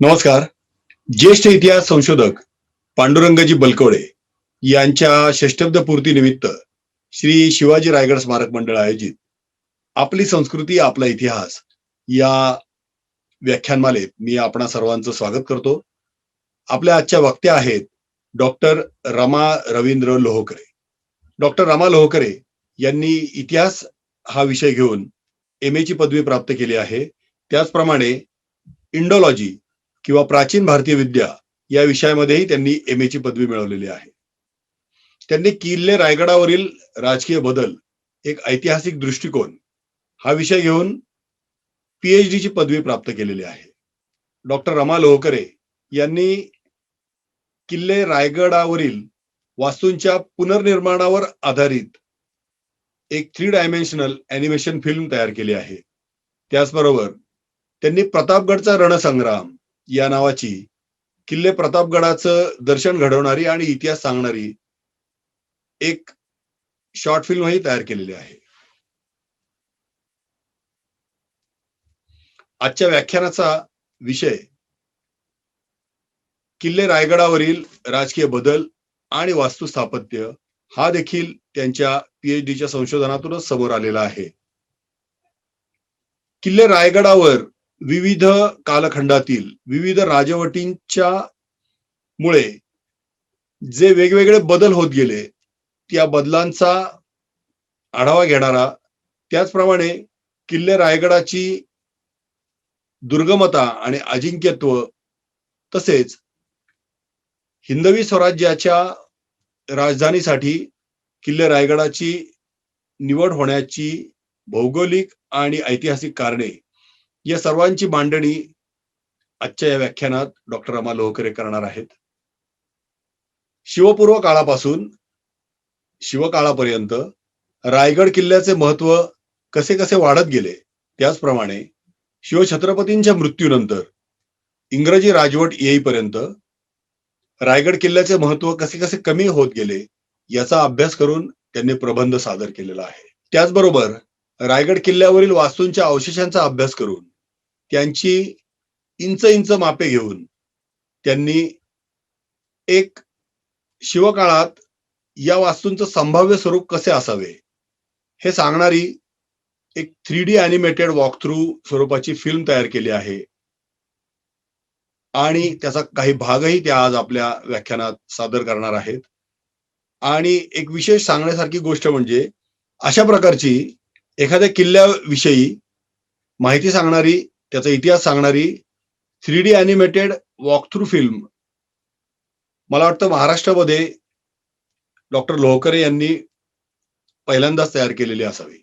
नमस्कार. ज्येष्ठ इतिहास संशोधक पांडुरंगजी बलकवडे यांच्या षष्टब्द पूर्ती निमित्त श्री शिवाजी रायगड स्मारक मंडळ आयोजित आपली संस्कृती आपला इतिहास या व्याख्यानमालेत मी आपणा सर्वांचं स्वागत करतो. आपल्या आजच्या वक्त्या आहेत डॉक्टर रमा रवींद्र लोहकरे. डॉक्टर रमा लोहकरे यांनी इतिहास हा विषय घेऊन MA ची पदवी प्राप्त केली आहे. त्याचप्रमाणे इंडोलॉजी किंवा प्राचीन भारतीय विद्या या विषयामध्येही त्यांनी MA ची पदवी मिळवलेली आहे. त्यांनी किल्ले रायगडावरील राजकीय बदल एक ऐतिहासिक दृष्टिकोन हा विषय घेऊन PhD ची पदवी प्राप्त केलेली आहे. डॉक्टर रमा लोहकरे यांनी किल्ले रायगडावरील वास्तूंच्या पुनर्निर्माणावर आधारित एक 3 डायमेन्शनल ॲनिमेशन फिल्म तयार केली आहे. त्याचबरोबर त्यांनी प्रतापगडचा रणसंग्राम या नावाची किल्ले प्रतापगडाचं दर्शन घडवणारी आणि इतिहास सांगणारी एक शॉर्ट फिल्मही तयार केलेली आहे. आजच्या व्याख्यानाचा विषय किल्ले रायगडावरील राजकीय बदल आणि वास्तुस्थापत्य हा देखील त्यांच्या PhDच्या संशोधनातूनच समोर आलेला आहे. किल्ले रायगडावर विविध कालखंडातील विविध राजवटींच्या मुळे जे वेगवेगळे बदल होत गेले त्या बदलांचा आढावा घेणारा, त्याचप्रमाणे किल्ले रायगडाची दुर्गमता आणि अजिंक्यत्व तसेच हिंदवी स्वराज्याच्या राजधानीसाठी किल्ले रायगडाची निवड होण्याची भौगोलिक आणि ऐतिहासिक कारणे या सर्वांची मांडणी आजच्या या व्याख्यानात डॉक्टर रमा लोहकरे करणार आहेत. शिवपूर्व काळापासून शिवकाळापर्यंत रायगड किल्ल्याचे महत्व कसे कसे वाढत गेले, त्याचप्रमाणे शिवछत्रपतींच्या मृत्यूनंतर इंग्रजी राजवट येईपर्यंत रायगड किल्ल्याचे महत्व कसे कसे कमी होत गेले याचा अभ्यास करून त्यांनी प्रबंध सादर केलेला आहे. त्याचबरोबर रायगड किल्ल्यावरील वास्तूंच्या अवशेषांचा अभ्यास करून त्यांची इंच इंच मापे घेऊन त्यांनी एक शिवकाळात या वास्तूंचं संभाव्य स्वरूप कसे असावे हे सांगणारी एक 3D ॲनिमेटेड वॉक थ्रू स्वरूपाची फिल्म तयार केली आहे आणि त्याचा काही भागही त्या आज आपल्या व्याख्यानात सादर करणार आहेत. आणि एक विशेष सांगण्यासारखी गोष्ट म्हणजे अशा प्रकारची एखाद्या किल्ल्याविषयी माहिती सांगणारी, त्याचा इतिहास सांगणारी 3D animated walk through film मला वाटतं महाराष्ट्रामध्ये डॉक्टर लोहकरे यांनी पहिल्यांदाच तयार केलेली असावी.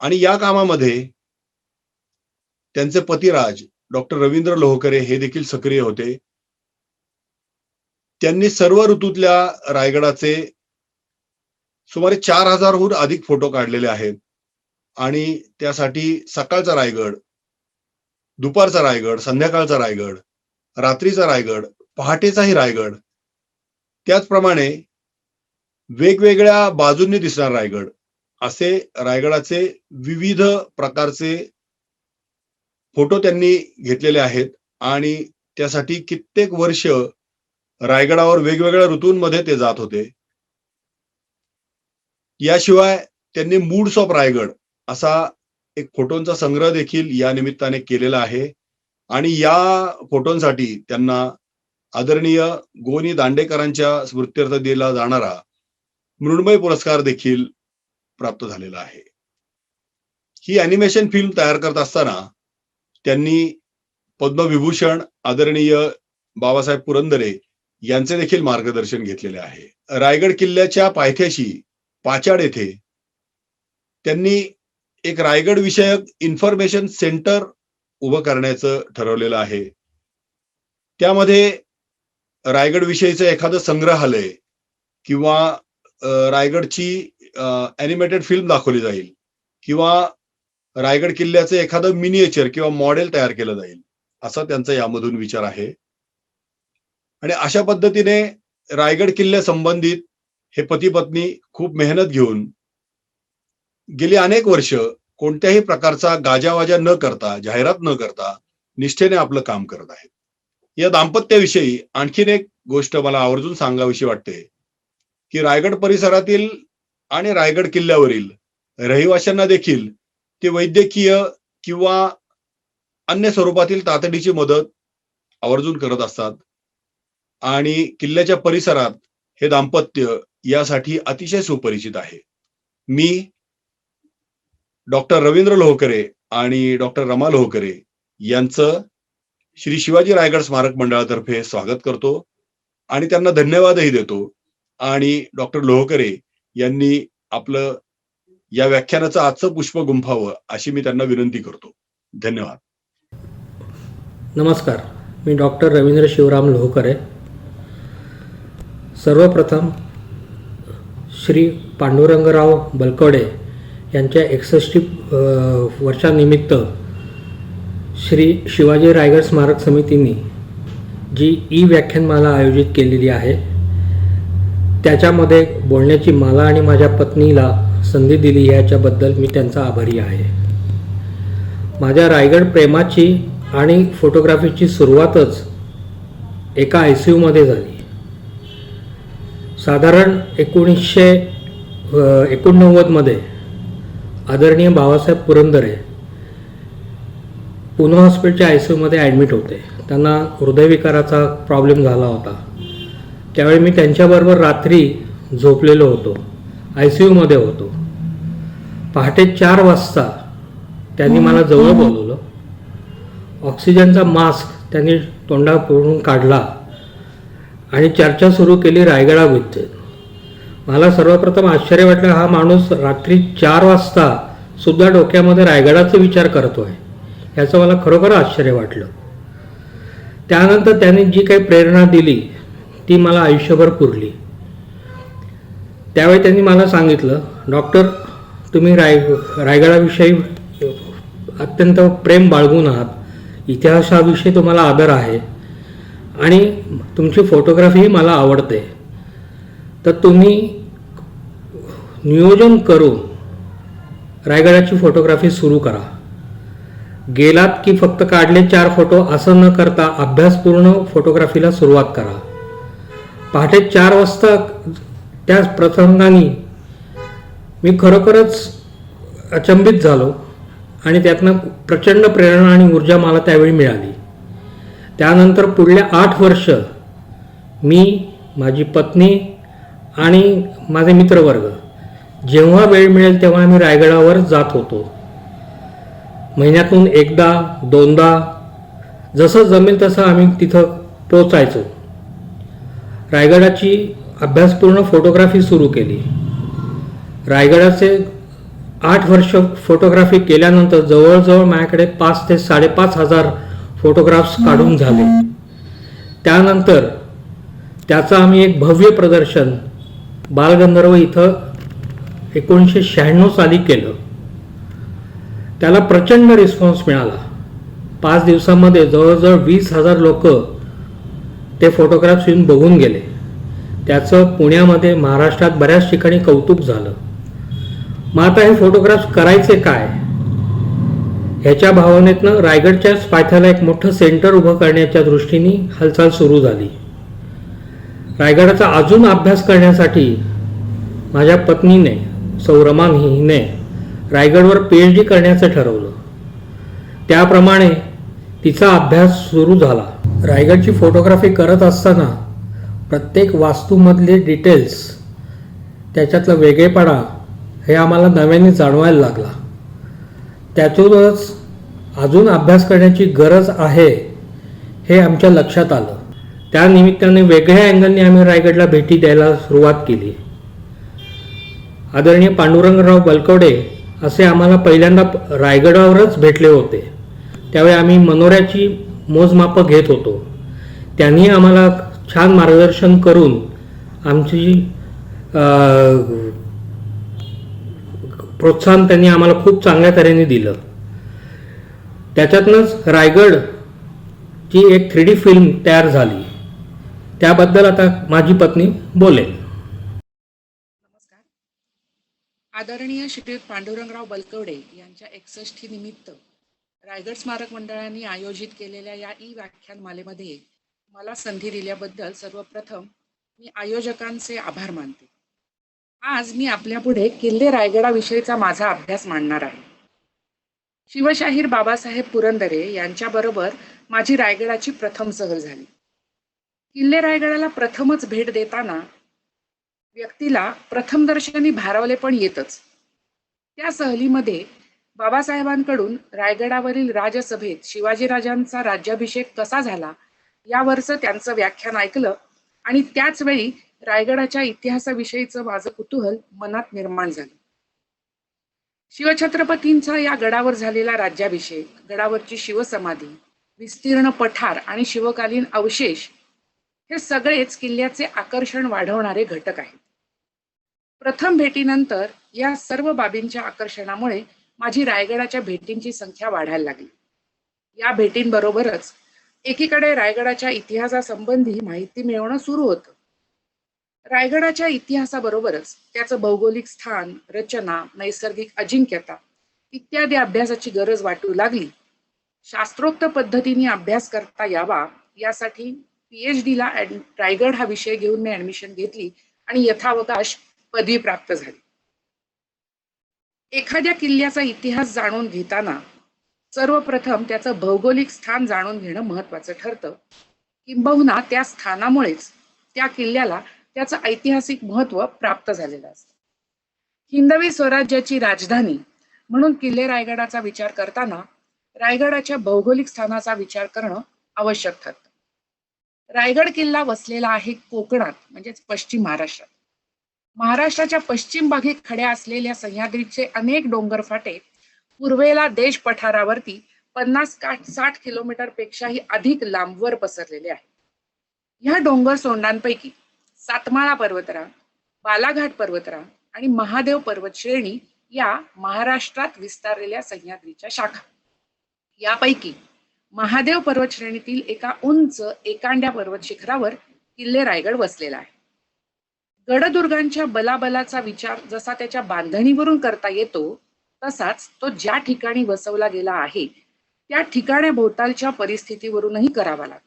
आणि या कामामध्ये त्यांचे पतिराज डॉक्टर रवींद्र लोहकरे हे देखील सक्रिय होते. त्यांनी सर्व ऋतूतल्या रायगडाचे सुमारे 4000हून अधिक फोटो काढलेले आहेत आणि त्यासाठी सकाळचा रायगड, दुपारचा रायगड, संध्याकाळचा रायगड, रात्रीचा रायगड, पहाटेचाही रायगड, त्याचप्रमाणे वेगवेगळ्या बाजूंनी दिसणारा रायगड असे रायगडाचे विविध प्रकारचे फोटो त्यांनी घेतलेले आहेत आणि त्यासाठी कित्येक वर्ष रायगडावर वेगवेगळ्या ऋतूंमध्ये ते जात होते. याशिवाय त्यांनी मूड्स ऑफ रायगड असा एक फोटोंचा संग्रह देखील या निमित्ताने केलेला आहे आणि या फोटोंसाठी त्यांना आदरणीय गोनी दांडेकरांच्या स्मृत्यर्थ दिला जाणारा मृण्मय पुरस्कार देखील प्राप्त झालेला आहे. ही ॲनिमेशन फिल्म तयार करत असताना त्यांनी पद्मविभूषण आदरणीय बाबासाहेब पुरंदरे यांचे देखील मार्गदर्शन घेतलेले आहे. रायगड किल्ल्याच्या पायथ्याशी पाचाड येथे त्यांनी एक रायगड विषयक इन्फॉर्मेशन सेंटर उभं करण्याचं ठरवलेलं आहे. त्यामध्ये रायगड विषयीचं एखादं संग्रहालय किंवा रायगडची ॲनिमेटेड फिल्म दाखवली जाईल किंवा रायगड किल्ल्याचं एखादं मिनिएचर किंवा मॉडेल तयार केलं जाईल, असा त्यांचा यामधून विचार आहे. आणि अशा पद्धतीने रायगड किल्ल्यासंबंधित हे पती-पत्नी खूप मेहनत घेऊन गेली अनेक वर्ष कोणत्याही प्रकारचा गाजावाजा न करता, जाहिरात न करता निष्ठेने आपलं काम करत आहेत. या दाम्पत्याविषयी आणखीन एक गोष्ट मला आवर्जून सांगावीशी वाटते, की रायगड परिसरातील आणि रायगड किल्ल्यावरील रहिवाशांना देखील ते वैद्यकीय किंवा अन्य स्वरूपातील तातडीची मदत आवर्जून करत असतात. आणि किल्ल्याच्या परिसरात हे दाम्पत्य यासाठी अतिशय सुपरिचित आहे. मी डॉक्टर रवींद्र लोहकरे आणि डॉक्टर रमा लोहकरे यांचं श्री शिवाजी रायगड स्मारक मंडळातर्फे स्वागत करतो आणि त्यांना धन्यवादही देतो. आणि डॉक्टर लोहकरे यांनी आपलं या व्याख्यानाचं आजचं पुष्प गुंफावं अशी मी त्यांना विनंती करतो. धन्यवाद. नमस्कार, मी डॉक्टर रवींद्र शिवराम लोहकरे. सर्वप्रथम श्री पांडुरंगराव बलकवडे यांच्या 61 वर्षानिमित्त श्री शिवाजी रायगड स्मारक समितीने जी व्याख्यानमाला आयोजित केलेली आहे त्याच्यामध्ये बोलण्याची मला आणि माझ्या पत्नीला संधी दिली याच्याबद्दल मी त्यांचा आभारी आहे. माझ्या रायगड प्रेमाची आणि फोटोग्राफीची सुरुवातच एका ICUमध्ये झाली. साधारण 1989मध्ये आदरणीय बाबासाहेब पुरंदरे पुणे हॉस्पिटलच्या ICUमध्ये ॲडमिट होते. त्यांना हृदयविकाराचा प्रॉब्लेम झाला होता. त्यावेळी मी त्यांच्याबरोबर रात्री झोपलेलो होतो, ICUमध्ये होतो. पहाटे 4 वाजता त्यांनी मला जवळ बोलवलं. ऑक्सिजनचा मास्क त्यांनी तोंडापुढून काढला आणि चर्चा सुरू केली रायगडाबद्दल. मला सर्वप्रथम आश्चर्य वाटलं, हा माणूस रात्री 4 वाजता सुद्धा डोक्यामध्ये रायगडाचा विचार करतो आहे. याचं मला खरोखर आश्चर्य वाटलं. त्यानंतर त्यांनी जी काही प्रेरणा दिली ती मला आयुष्यभर पुरली. त्यावेळी त्यांनी मला सांगितलं, डॉक्टर तुम्ही रायगडाविषयी अत्यंत प्रेम बाळगून आहात, इतिहासाविषयी तुम्हाला आदर आहे आणि तुमची फोटोग्राफीही मला आवडते, तर तुम्ही नियोजन करून रायगडाची फोटोग्राफी सुरू करा. गेलात की फक्त काढले 4 फोटो असं न करता अभ्यासपूर्ण फोटोग्राफीला सुरुवात करा. पहाटे 4 वाजता त्या प्रसंगाने मी खरोखरच अचंबित झालो आणि त्यातनं प्रचंड प्रेरणा आणि ऊर्जा मला त्यावेळी मिळाली. त्यानंतर पुढल्या 8 वर्ष मी, माझी पत्नी आणि माझे मित्रवर्ग जेव्हा वेळ मिळेल तेव्हा आम्ही रायगडावर जात होतो. महिन्यातून एकदा, दोनदा, जसं जमेल तसं आम्ही तिथं पोचायचो. रायगडाची अभ्यासपूर्ण फोटोग्राफी सुरू केली. रायगडाचे 8 वर्ष फोटोग्राफी केल्यानंतर जवळजवळ माझ्याकडे 5 ते 5.5 हजार फोटोग्राफ्स काढून झाले. त्यानंतर त्याचं आम्ही एक भव्य प्रदर्शन बालगंधर्व इथं 1996 साली केलं. त्याला प्रचंड रिस्पॉन्स मिळाला. 5 दिवसामध्ये जवळजवळ 20,000 लोक ते फोटोग्राफ्स येऊन बघून गेले. त्याचं पुण्यामध्ये, महाराष्ट्रात बऱ्याच ठिकाणी कौतुक झालं. मग आता हे फोटोग्राफ्स करायचे काय ह्याच्या भावनेतनं रायगडच्याच पायथ्याला एक मोठं सेंटर उभं करण्याच्या दृष्टीने हालचाल सुरू झाली. रायगडाचा अजून अभ्यास करण्यासाठी माझ्या पत्नीने, सौ रमाने रायगडवर PhD करण्याचं ठरवलं. त्याप्रमाणे तिचा अभ्यास सुरू झाला. रायगडची फोटोग्राफी करत असताना प्रत्येक वास्तूमधले डिटेल्स, त्याच्यातला वेगळेपणा हे आम्हाला नव्याने जाणवायला लागला. त्यातूनच अजून अभ्यास करण्याची गरज आहे हे आमच्या लक्षात आलं. त्यानिमित्ताने वेगळ्या अँगलने आम्ही रायगडला भेटी द्यायला सुरुवात केली. आदरणीय पांडुरंगराव बलकवडे असे आम्हाला पहिल्यांदा रायगडावरच भेटले होते. त्यावेळी आम्ही मनोऱ्याची मोजमापं घेत होतो. त्यांनी आम्हाला छान मार्गदर्शन करून आमची प्रोत्साहन त्यांनी आम्हाला खूप चांगल्या तऱ्हेने दिलं. त्याच्यातनंच रायगडची एक 3D फिल्म तयार झाली. त्याबद्दल आता माझी पत्नी बोलेल. नमस्कार. आदरणीय श्रीयुत पांडुरंगराव बलकवडे यांच्या 61 निमित्त रायगड स्मारक मंडळाने आयोजित केलेल्या या व्याख्यानमालेमध्ये मला संधी दिल्याबद्दल सर्वप्रथम मी आयोजकांचे आभार मानते. आज मी आपल्यापुढे किल्ले रायगडाविषयीचा माझा अभ्यास मांडणार आहे. शिवशाहीर बाबासाहेब पुरंदरे यांच्याबरोबर माझी रायगडाची प्रथम सहल झाली. किल्ले रायगडाला प्रथमच भेट देताना व्यक्तीला प्रथमदर्शनी भारावले पण येतच. त्या सहलीमध्ये बाबासाहेबांकडून रायगडावरील राजसभेत शिवाजीराजांचा राज्याभिषेक कसा झाला यावरचं त्यांचं व्याख्यान ऐकलं आणि त्याच वेळी रायगडाच्या इतिहासाविषयीचं माझं कुतूहल मनात निर्माण झालं. शिवछत्रपतींचा या गडावर झालेला राज्याभिषेक, गडावरची शिवसमाधी, विस्तीर्ण पठार आणि शिवकालीन अवशेष हे सगळेच किल्ल्याचे आकर्षण वाढवणारे घटक आहेत. प्रथम भेटीनंतर या सर्व बाबींच्या आकर्षणामुळे माझी रायगडाच्या भेटींची संख्या वाढायला लागली. या भेटींबरोबरच एकीकडे रायगडाच्या इतिहासासंबंधी माहिती मिळवणं सुरू होतं. रायगडाच्या इतिहासाबरोबरच त्याचं भौगोलिक स्थान, रचना, नैसर्गिक अजिंक्यता इत्यादी अभ्यासाची गरज वाटू लागली. शास्त्रोक्त पद्धतीने अभ्यास करता यावा यासाठी PhD ला रायगड हा विषय घेऊन मी ऍडमिशन घेतली आणि यथावकाश पदवी प्राप्त झाली. एखाद्या किल्ल्याचा इतिहास जाणून घेताना सर्वप्रथम त्याचं भौगोलिक स्थान जाणून घेणं महत्वाचं ठरतं. किंबहुना त्या स्थानामुळेच त्या किल्ल्याला त्याचं ऐतिहासिक महत्व प्राप्त झालेलं असतं. हिंदवी स्वराज्याची राजधानी म्हणून किल्ले रायगडाचा विचार करताना रायगडाच्या भौगोलिक स्थानाचा विचार करणं आवश्यक ठरतं. रायगड किल्ला वसलेला आहे कोकणात म्हणजेच पश्चिम महाराष्ट्रात. महाराष्ट्राच्या पश्चिम भागी खड्या असलेल्या सह्याद्रीचे अनेक डोंगर फाटे पूर्वेला देश पठारावरती 50-60 किलोमीटर पेक्षाही अधिक लांबवर पसरलेले आहेत. ह्या डोंगर सोंडांपैकी सातमाळा पर्वतरांग, बालाघाट पर्वतरांग आणि महादेव पर्वत श्रेणी या महाराष्ट्रात विस्तारलेल्या सह्याद्रीच्या शाखा. यापैकी महादेव पर्वत श्रेणीतील एका उंच एकांड्या पर्वत शिखरावर किल्ले रायगड वसलेला आहे. गडदुर्गांच्या बलाबलाचा विचार जसा त्याच्या बांधणीवरून करता येतो तसाच तो ज्या ठिकाणी वसवला गेला आहे त्या ठिकाण्याभोवतालच्या परिस्थितीवरूनही करावा लागतो.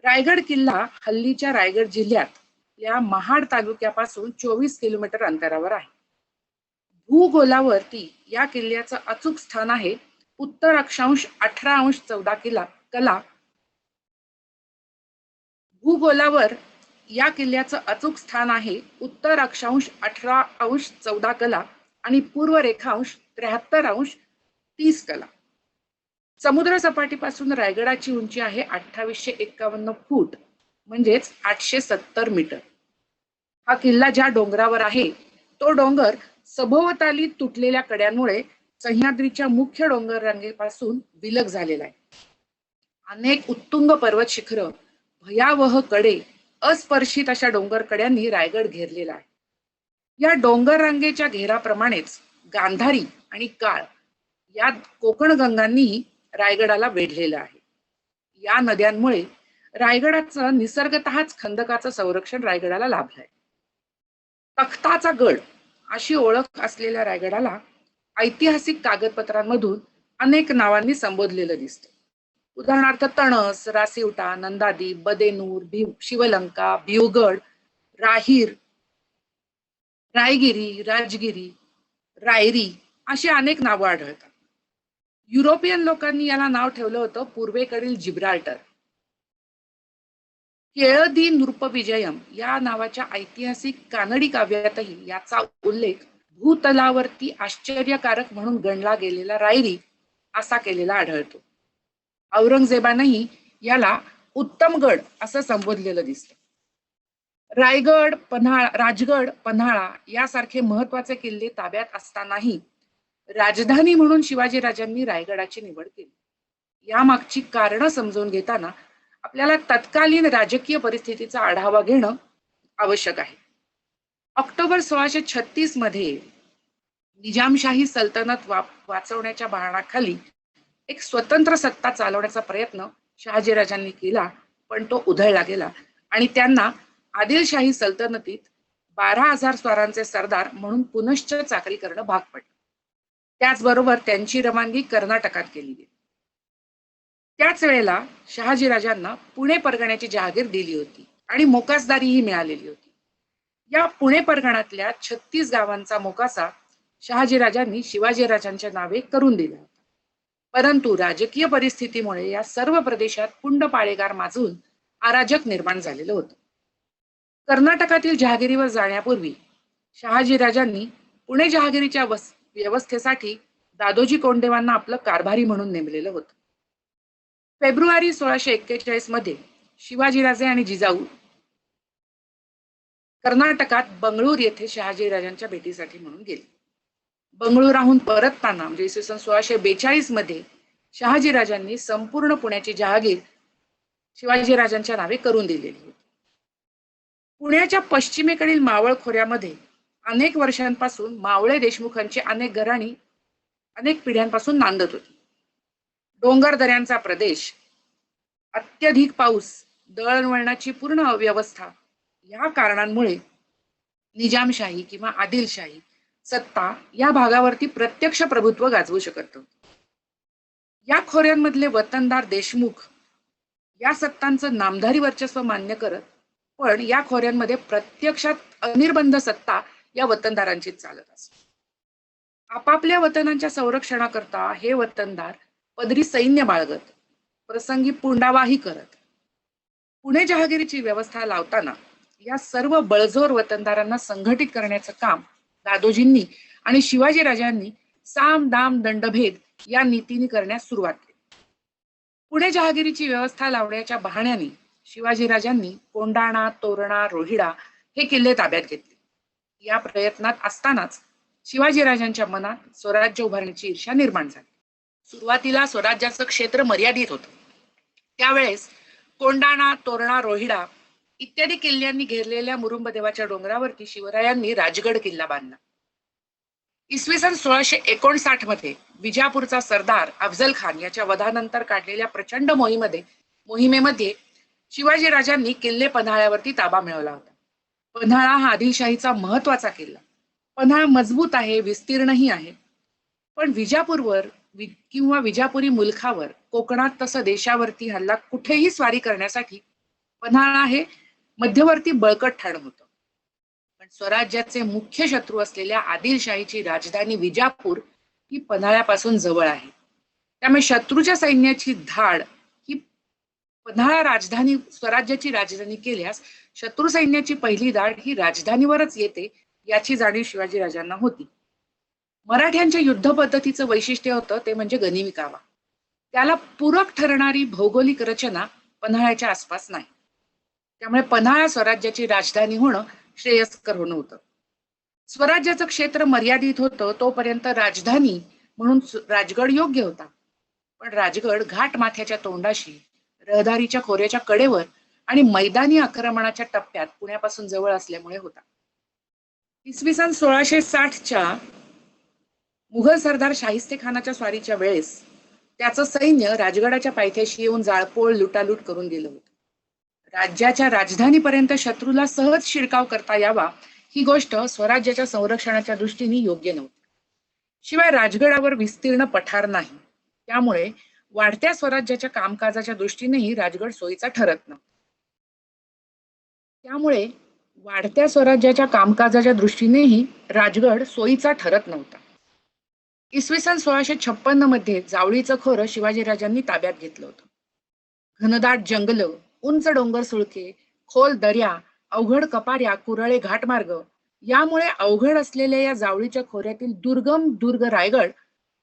रायगड किल्ला हल्लीच्या रायगड जिल्ह्यातल्या महाड तालुक्यापासून 24 किलोमीटर अंतरावर आहे. भूगोलावरती या किल्ल्याचं अचूक स्थान आहे उत्तर अक्षांश 18°14 कला. भूगोलावर या किल्ल्याचं अचूक स्थान आहे उत्तर अक्षांश 18°14 कला आणि पूर्व रेखांश 73°30 कला. समुद्र सपाटीपासून रायगडाची उंची आहे 2851 फूट म्हणजेच 870 मीटर. हा किल्ला ज्या डोंगरावर आहे तो डोंगर सभोवताली तुटलेल्या कड्यांमुळे सह्याद्रीच्या मुख्य डोंगर रांगेपासून विलग झालेला आहे. अनेक उत्तुंग पर्वत शिखर, भयावह कडे, अस्पर्शित अशा डोंगर कड्यांनी रायगड घेरलेला आहे. या डोंगर रांगेच्या घेराप्रमाणेच गांधारी आणि काळ या कोकण गंगांनीही रायगडाला वेढलेलं आहे. या नद्यांमुळे रायगडाचं निसर्गतःच खंदकाचं संरक्षण रायगडाला लाभलंय. तख्ताचा गड अशी ओळख असलेल्या रायगडाला ऐतिहासिक कागदपत्रांमधून अनेक नावांनी संबोधलेलं दिसतं. उदाहरणार्थ तणस, रासिवटा, नंदादी, बदेनूर, शिवलंका, भिवगड, राहीर, रायगिरी, राजगिरी, रायरी अशी अनेक नावं आढळतात. युरोपियन लोकांनी याला नाव ठेवलं होतं पूर्वेकडील जिब्राल्टर. केळदी नृपविजयम या नावाच्या ऐतिहासिक कानडी काव्यातही याचा उल्लेख भूतलावरती आश्चर्यकारक म्हणून गणला गेलेला रायरी असा केलेला आढळतो. औरंगजेबानेही याला उत्तमगड असं संबोधलेलं दिसतं. राजगड, पन्हाळा यासारखे महत्वाचे किल्ले ताब्यात असतानाही राजधानी म्हणून शिवाजीराजांनी रायगडाची निवड केली. यामागची कारणं समजून घेताना आपल्याला तत्कालीन राजकीय परिस्थितीचा आढावा घेणं आवश्यक आहे. ऑक्टोबर 1636 मध्ये निजामशाही सल्तनत वाचवण्याच्या बहाण्याखाली एक स्वतंत्र सत्ता चालवण्याचा प्रयत्न शहाजीराजांनी केला, पण तो उधळला गेला आणि त्यांना आदिलशाही सल्तनतीत 12,000 स्वारांचे सरदार म्हणून पुनश्च चाकरी करणं भाग पडलं. त्याचबरोबर त्यांची रवानगी कर्नाटकात केली गेली. त्याच वेळेला शहाजीराजांना पुणे परगण्याची जहागीर दिली होती आणि मोकासदारीही मिळालेली होती. या पुणे परगणातल्या 36 गावांचा मोकासा शहाजीराजांनी शिवाजीराजांच्या नावे करून दिला होता. परंतु राजकीय परिस्थितीमुळे या सर्व प्रदेशात पुंड पाळेगार माजून अराजक निर्माण झालेलं होतं. कर्नाटकातील जहागिरीवर जाण्यापूर्वी शहाजीराजांनी पुणे जहागिरीच्या व्यवस्थेसाठी दादोजी कोंडदेवांना आपलं कारभारी म्हणून नेमलेलं होतं. फेब्रुवारी 1641 मध्ये शिवाजीराजे आणि जिजाऊ कर्नाटकात बंगळूर येथे शहाजीराजांच्या भेटीसाठी म्हणून गेले. बंगळुराहून परतताना म्हणजे इसवी सन 1642 मध्ये शहाजीराजांनी संपूर्ण पुण्याची जहागीर शिवाजीराजांच्या नावे करून दिलेली होती. पुण्याच्या पश्चिमेकडील मावळ खोऱ्यामध्ये अनेक वर्षांपासून मावळे देशमुखांची अनेक घराणी अनेक पिढ्यांपासून नांदत होती. डोंगर दऱ्यांचा प्रदेश, अत्यधिक पाऊस, दळणवळणाची पूर्ण अव्यवस्था या कारणांमुळे निजामशाही किंवा आदिलशाही सत्ता या भागावरती प्रत्यक्ष प्रभुत्व गाजवू शकत नव्हती. या खोऱ्यांमधले वतनदार देशमुख या सत्तांचं नामधारी वर्चस्व मान्य करत, पण या खोऱ्यांमध्ये प्रत्यक्षात अनिर्बंध सत्ता या वतनदारांचीच चालत असते. आपापल्या वतनांच्या संरक्षणाकरता हे वतनदार पदरी सैन्य बाळगत, प्रसंगी पुंडावाही करत. पुणे जहागिरीची व्यवस्था लावताना या सर्व बळजोर वतनदारांना संघटित करण्याचं काम दादोजींनी आणि शिवाजीराजांनी साम दाम दंडभेद या नीतीने करण्यास सुरुवात केली. पुणे जहागिरीची व्यवस्था लावण्याच्या बहाण्याने शिवाजीराजांनी कोंडाणा, तोरणा, रोहिडा हे किल्ले ताब्यात घेतले. या प्रयत्नात असतानाच शिवाजीराजांच्या मनात स्वराज्य उभारण्याची ईर्ष्या निर्माण झाली. सुरुवातीला स्वराज्याचं क्षेत्र मर्यादित होतं. त्यावेळेस कोंडाणा, तोरणा, रोहिडा इत्यादी किल्ल्यांनी घेरलेल्या मुरुंबदेवाच्या डोंगरावरती शिवरायांनी राजगड किल्ला बांधला. इसवी सन 1659 मध्ये विजापूरचा सरदार अफजल खान याच्या वधानंतर काढलेल्या प्रचंड मोहिमेमध्ये शिवाजीराजांनी किल्ले पन्हाळ्यावरती ताबा मिळवला होता. पन्हाळा हा आदिलशाहीचा महत्वाचा किल्ला. पन्हाळा मजबूत आहे, विस्तीर्णही आहे, पण विजापूरवर किंवा विजापुरी मुलखावर, कोकणात तसं देशावरती हल्ला कुठेही स्वारी करण्यासाठी पन्हाळा हे मध्यवर्ती बळकट ठाण होतं. पण स्वराज्याचे मुख्य शत्रू असलेल्या आदिलशाहीची राजधानी विजापूर ही पन्हाळ्यापासून जवळ आहे. त्यामुळे शत्रूच्या सैन्याची धाड ही पन्हाळा राजधानी स्वराज्याची राजधानी केल्यास शत्रू सैन्याची पहिली धाड ही राजधानीवरच येते याची जाणीव शिवाजीराजांना होती. मराठ्यांच्या युद्ध पद्धतीचं वैशिष्ट्य होतं ते म्हणजे गनिमी कावा. त्याला पूरक ठरणारी भौगोलिक रचना पन्हाळ्याच्या आसपास नाही. त्यामुळे पन्हाळा स्वराज्याची राजधानी होणं श्रेयस्कर होतं. स्वराज्याचं क्षेत्र मर्यादित होतं तोपर्यंत राजधानी म्हणून राजगड योग्य होता. पण राजगड घाट माथ्याच्या तोंडाशी, रहदारीच्या खोऱ्याच्या कडेवर आणि मैदानी आक्रमणाच्या टप्प्यात पुण्यापासून जवळ असल्यामुळे होता. इसवी सन 1660च्या मुघल सरदार शाहिस्ते खानाच्या स्वारीच्या वेळेस त्याचं सैन्य राजगडाच्या पायथ्याशी येऊन जाळपोळ, लुटालूट करून गेलं होतं. राज्याच्या राजधानीपर्यंत शत्रूला सहज शिरकाव करता यावा ही गोष्ट स्वराज्याच्या संरक्षणाच्या दृष्टीने योग्य नव्हती. शिवाय राजगडावर विस्तीर्ण पठार नाही, त्यामुळे वाढत्या स्वराज्याच्या कामकाजाच्या दृष्टीनेही राजगड सोयीचा ठरत नव्हता. इसवी सन 1656 मध्ये जावळीचं खोरं शिवाजीराजांनी ताब्यात घेतलं होतं. घनदाट जंगल, उंच डोंगर सुळके, खोल दर्या, अवघड कपाऱ्या, कुरळे घाटमार्ग यामुळे अवघड असलेल्या या जावळीच्या खोऱ्यातील दुर्गम दुर्ग रायगड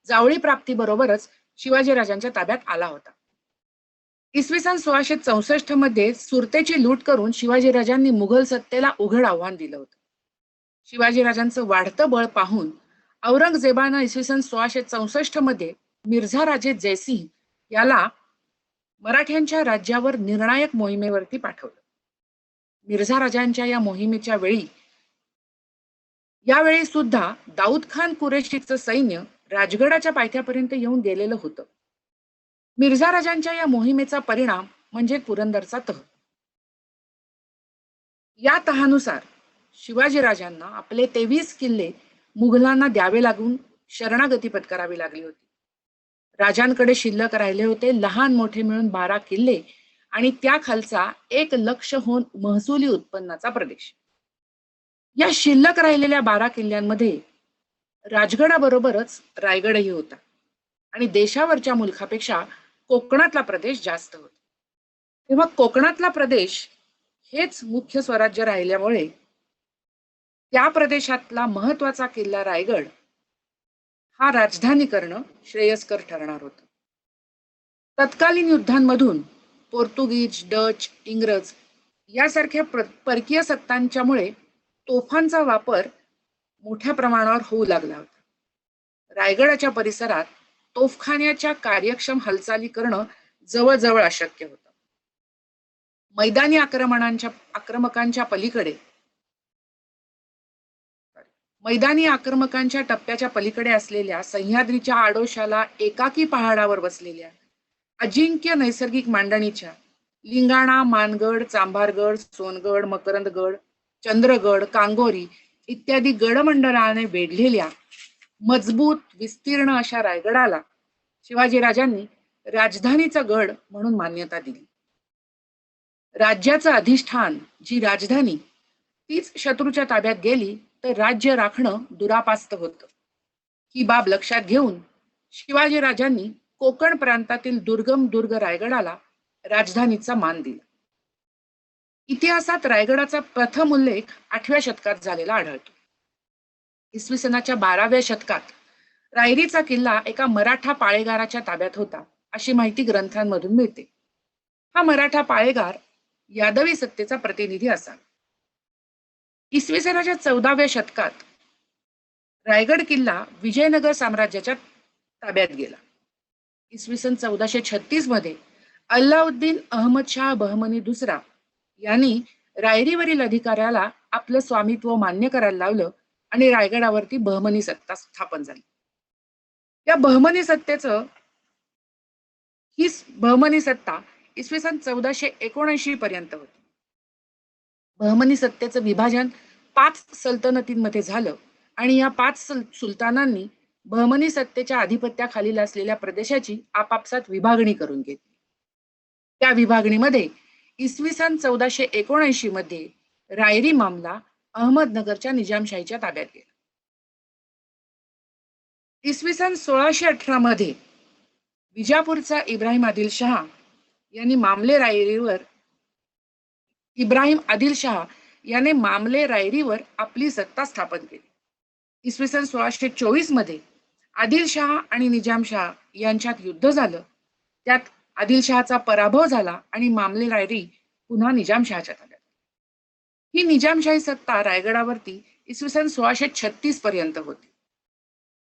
जावळी प्राप्तीबरोबरच शिवाजीराजांच्या ताब्यात आला होता. इसवी सन 1664 मध्ये सुरतेची लूट करून शिवाजीराजांनी मुघल सत्तेला उघड आव्हान दिलं होतं. शिवाजीराजांचं वाढतं बळ पाहून औरंगजेबानं इसवी सन 1664 मध्ये मिर्झा राजे जयसिंग याला मराठ्यांच्या राज्यावर निर्णायक मोहिमेवरती पाठवलं. मिर्झा राजांच्या या मोहिमेच्या यावेळी सुद्धा दाऊद खान कुरेशीचं सैन्य राजगडाच्या पायथ्यापर्यंत येऊन गेलेलं होतं. मिर्झा राजांच्या या मोहिमेचा परिणाम म्हणजे पुरंदरचा तह. या तहानुसार शिवाजीराजांना आपले 23 किल्ले मुघलांना द्यावे लागून शरणागती पत्करावी लागली होती. राजांकडे शिल्लक राहिले होते लहान मोठे मिळून 12 किल्ले आणि त्या खालचा 1,00,000 महसुली उत्पन्नाचा प्रदेश. या शिल्लक राहिलेल्या 12 किल्ल्यांमध्ये राजगडाबरोबरच रायगडही होता आणि देशावरच्या मुलखापेक्षा कोकणातला प्रदेश जास्त होता. तेव्हा कोकणातला प्रदेश हेच मुख्य स्वराज्य राहिल्यामुळे त्या प्रदेशातला महत्वाचा किल्ला रायगड हा राजधानी करणं श्रेयस्कर ठरणार होतं. तत्कालीन युद्धांमधून पोर्तुगीज, डच, इंग्रज यासारख्या परकीय सत्तांच्यामुळे तोफांचा वापर मोठ्या प्रमाणावर होऊ लागला होता. रायगडाच्या परिसरात तोफखान्याच्या कार्यक्षम हालचाली करणं जवळजवळ अशक्य होतं. मैदानी आक्रमकांच्या टप्प्याच्या पलीकडे असलेल्या सह्याद्रीच्या आडोशाला एकाकी पहाडावर बसलेल्या अजिंक्य नैसर्गिक मांडणीच्या लिंगाणा, मानगड, चांभारगड, सोनगड, मकरंदगड, चंद्रगड, कांगोरी इत्यादी गडमंडळाने वेढलेल्या मजबूत विस्तीर्ण अशा रायगडाला शिवाजीराजांनी राजधानीचा गड म्हणून मान्यता दिली. राज्याचं अधिष्ठान जी राजधानी तीच शत्रूच्या ताब्यात गेली तर राज्य राखणं दुरापास्त होतं. ही बाब लक्षात घेऊन शिवाजीराजांनी कोकण प्रांतातील दुर्गम दुर्ग रायगडाला राजधानीचा मान दिला. इतिहासात रायगडाचा प्रथम उल्लेख 8व्या शतकात झालेला आढळतो. इसवी सनाच्या 12व्या शतकात रायरीचा किल्ला एका मराठा पाळेगाराच्या ताब्यात होता अशी माहिती ग्रंथांमधून मिळते. हा मराठा पाळेगार यादवी सत्तेचा प्रतिनिधी असा. इसवी सनाच्या 14व्या शतकात रायगड किल्ला विजयनगर साम्राज्याच्या ताब्यात गेला. इसवी सन 1436 मध्ये अल्लाउद्दीन अहमद शाह बहमनी दुसरा यांनी रायरीवरील अधिकाऱ्याला आपलं स्वामित्व मान्य करायला लावलं आणि रायगडावरती बहमनी सत्ता स्थापन झाली. या बहमनी सत्ता इसवी सन 1479 पर्यंत होती. बहमनी सत्तेचं विभाजन 5 सल्तनतींमध्ये झालं आणि या 5 सुलतानांनी बहमनी सत्तेच्या आधिपत्याखालील असलेल्या प्रदेशाची आपापसात विभागणी करून घेतली. त्या विभागणीमध्ये इसवी सन 1479 मध्ये रायरी मामला अहमदनगरच्या निजामशाहीच्या ताब्यात गेला. इसवी सन 1618 मध्ये विजापूरचा इब्राहिम आदिल शाह याने मामले रायरीवर आपली सत्ता स्थापन केली. इसवी सन 1624 मध्ये आदिलशाह आणि निजामशाह यांच्यात युद्ध झालं. त्यात आदिलशहाचा पराभव झाला आणि मामले रायरी पुन्हा निजामशहाच्या ताब्यात. ही निजामशाही सत्ता रायगडावरती इसवी सन 1636 पर्यंत होती.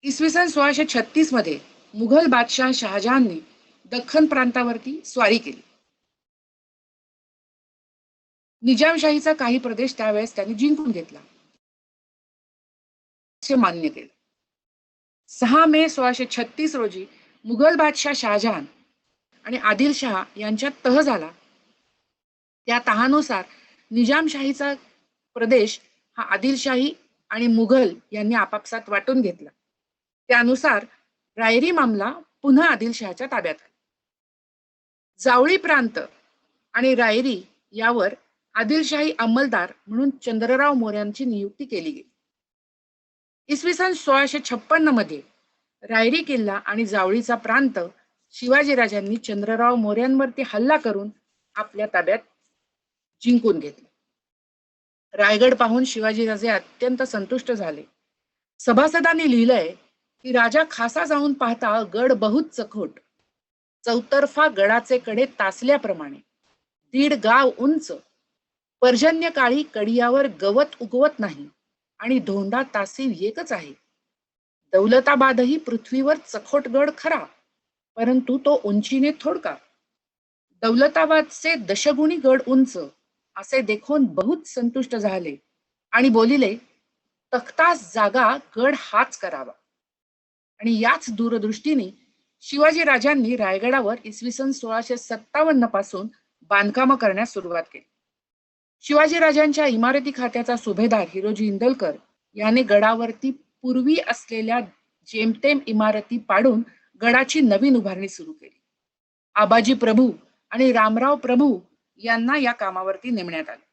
इसवी सन 1636 मध्ये मुघल बादशाह शहाजहानने दख्खन प्रांतावरती स्वारी केली. निजामशाहीचा काही प्रदेश त्यावेळेस त्यांनी जिंकून घेतला असे मान्य केले. 6 मे 1636 रोजी मुघल बादशाह शहाजहान आणि आदिलशाह यांच्यात तह झाला. त्या तहानुसार निजामशाहीचा प्रदेश हा आदिलशाही आणि मुघल यांनी आपापसात वाटून घेतला. त्यानुसार रायरी मामला पुन्हा आदिलशहाच्या ताब्यात आला. जावळी प्रांत आणि रायरी यावर आदिलशाही अंमलदार म्हणून चंद्रराव मोऱ्यांची नियुक्ती केली गेली. इसवी सन 1656 मध्ये रायरी किल्ला आणि जावळीचा प्रांत शिवाजीराजांनी चंद्रराव मोऱ्यांवरती हल्ला करून आपल्या ताब्यात जिंकून घेतला. रायगड पाहून शिवाजीराजे अत्यंत संतुष्ट झाले. सभासदांनी लिहिलंय की राजा खासा जाऊन पाहता गड बहुत चखोट, चौतर्फा गडाचे कडे तासल्याप्रमाणे, 1.5 गाव उंच, पर्जन्य काळी कडियावर गवत उगवत नाही आणि धोंडा तासी एकच आहे. दौलताबादही पृथ्वीवर चखोट गड खरा, परंतु तो उंचीने थोडका. दौलताबादचे दशगुणी गड उंच असे देखून बहुत संतुष्ट झाले आणि बोलिले, तख्तास जागा गड हाच करावा. आणि याच दूरदृष्टीने शिवाजी राजांनी रायगडावर इसवी सन 1657 पासून बांधकाम करण्यास सुरुवात केली. शिवाजी राजांच्या इमारती खात्याचा सुभेदार हिरोजी इंदलकर याने गडावरती पूर्वी असलेल्या जेमतेम इमारती पाडून गडाची नवीन उभारणी सुरू केली. आबाजी प्रभू आणि रामराव प्रभू यांना या कामावरती नेमण्यात आले.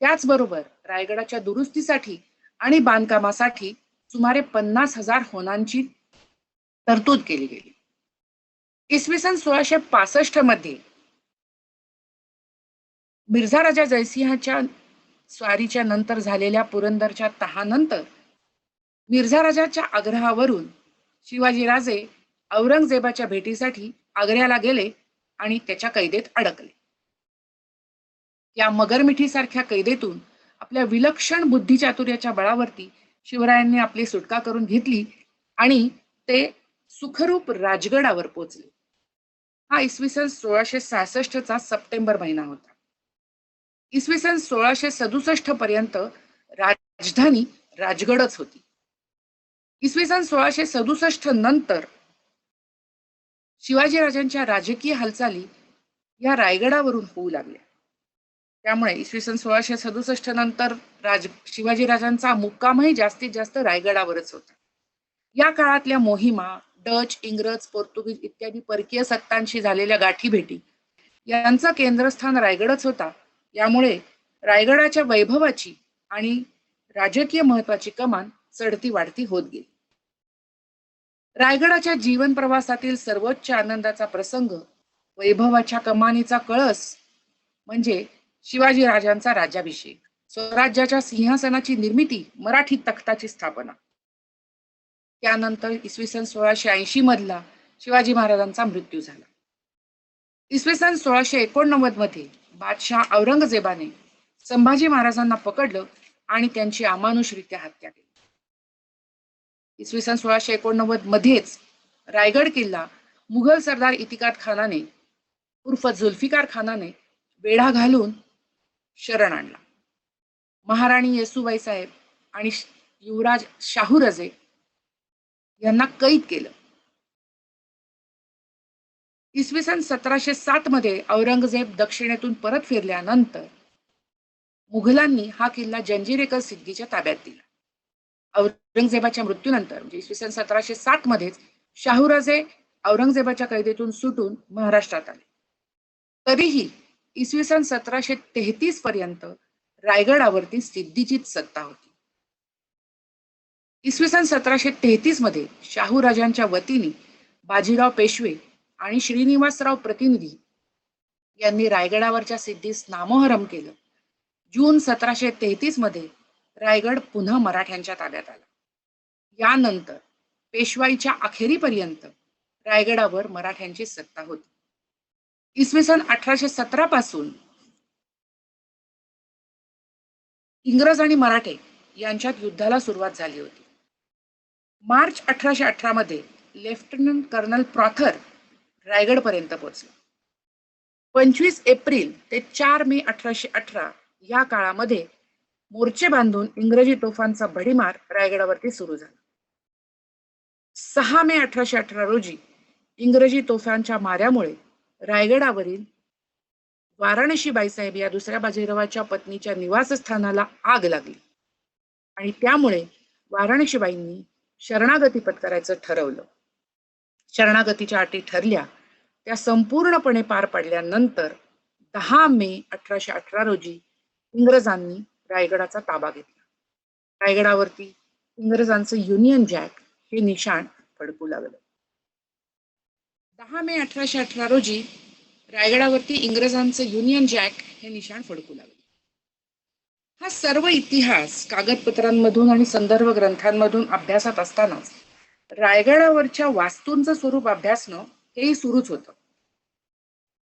त्याचबरोबर रायगडाच्या दुरुस्तीसाठी आणि बांधकामासाठी सुमारे 50,000 होनांची तरतूद केली गेली. इसवी सन 1665 मध्ये मिर्झा राजा जयसिंहाच्या स्वारीच्या नंतर झालेल्या पुरंदरच्या तहानंतर मिर्झा राजाच्या आग्रहावरून शिवाजीराजे औरंगजेबाच्या भेटीसाठी आग्र्याला गेले आणि त्याच्या कैदेत अडकले. या मगरमिठीसारख्या कैदेतून आपल्या विलक्षण बुद्धिचातुर्याच्या बळावरती शिवरायांनी आपली सुटका करून घेतली आणि ते सुखरूप राजगडावर पोचले. हा इसवी सन 1666 चा सप्टेंबर महिना होता. इसवी सन 1667 पर्यंत राजधानी राजगडच होती. इसवी सन 1667 नंतर शिवाजीराजांच्या राजकीय हालचाली या रायगडावरून होऊ लागल्या. त्यामुळे इसवी सन 1667 नंतर शिवाजीराजांचा मुक्कामही जास्तीत जास्त रायगडावरच होता. या काळातल्या मोहिमा, डच, इंग्रज, पोर्तुगीज इत्यादी परकीय सत्तांशी झालेल्या गाठीभेटी यांचं केंद्रस्थान रायगडच होता. यामुळे रायगडाच्या वैभवाची आणि राजकीय महत्वाची कमान चढती वाढती होत गेली. रायगडाच्या जीवन प्रवासातील सर्वोच्च आनंदाचा प्रसंग, वैभवाच्या कमानीचा कळस म्हणजे शिवाजी राजांचा राज्याभिषेक, स्वराज्याच्या सिंहासनाची निर्मिती, मराठी तख्ताची स्थापना. त्यानंतर इसवी सन 1680 मधला शिवाजी महाराजांचा मृत्यू झाला. इसवी सन 1689 मध्ये बादशाह औरंगजेबाने संभाजी महाराजांना पकडलं आणि त्यांची अमानुषरित्या हत्या केली. इसवी सन 1689 मध्येच रायगड किल्ला मुघल सरदार इतिकाद खानाने उर्फ जुल्फिकार खानाने वेढा घालून शरण आणला. महाराणी येसूबाई साहेब आणि युवराज शाहू रजे यांना कैद केलं. इसवी सन 1707 मध्ये औरंगजेब दक्षिणेतून परत फिरल्यानंतर मुघलांनी हा किल्ला जंजिरेकर सिद्दीच्या ताब्यात दिला. औरंगजेबाच्या मृत्यूनंतर म्हणजे इसवी सन 1707 मध्येच शाहूराजे औरंगजेबाच्या कैदेतून सुटून महाराष्ट्रात आले. तरीही इसवी सन 1733 पर्यंत रायगडावरती सिद्दीचीच सत्ता होती. इसवी सन 1733 मध्ये शाहूराजांच्या वतीने बाजीराव पेशवे आणि श्रीनिवासराव प्रतिनिधी यांनी रायगडावरच्या सिद्धीस नामोहरम केलं. जून 1733 मध्ये रायगड पुन्हा मराठ्यांच्या ताब्यात आला. यानंतर पेशवाईच्या अखेरीपर्यंत रायगडावर मराठ्यांची सत्ता होती. इसवी सन 1817 पासून इंग्रज आणि मराठे यांच्यात युद्धाला सुरुवात झाली होती. मार्च 1818 मध्ये लेफ्टनंट कर्नल प्रॉथर रायगड पर्यंत पोहोचला. 25 एप्रिल ते 4 मे 1818 या काळामध्ये मोर्चे बांधून इंग्रजी तोफांचा भडीमार रायगडावरती सुरू झाला. 6 मे 1818 रोजी इंग्रजी तोफांच्या माऱ्यामुळे रायगडावरील वाराणसी बाईसाहेब या दुसऱ्या बाजीरावाच्या पत्नीच्या निवासस्थानाला आग लागली आणि त्यामुळे वाराणसीबाईंनी शरणागती पत्करायचं ठरवलं. शरणागतीच्या अटी ठरल्या त्या संपूर्णपणे पार पडल्यानंतर 10 मे 1818 रोजी इंग्रजांनी रायगडाचा ताबा घेतला. रायगडावरती इंग्रजांचं युनियन जॅक हे निशाण फडकू लागलं. 10 मे 1818 रोजी रायगडावरती इंग्रजांचं युनियन जॅक हे निशाण फडकू लागलं. हा सर्व इतिहास कागदपत्रांमधून आणि संदर्भ ग्रंथांमधून अभ्यासात असतानाच रायगडावरच्या वास्तूंचं स्वरूप अभ्यासणं हेही सुरूच होतं.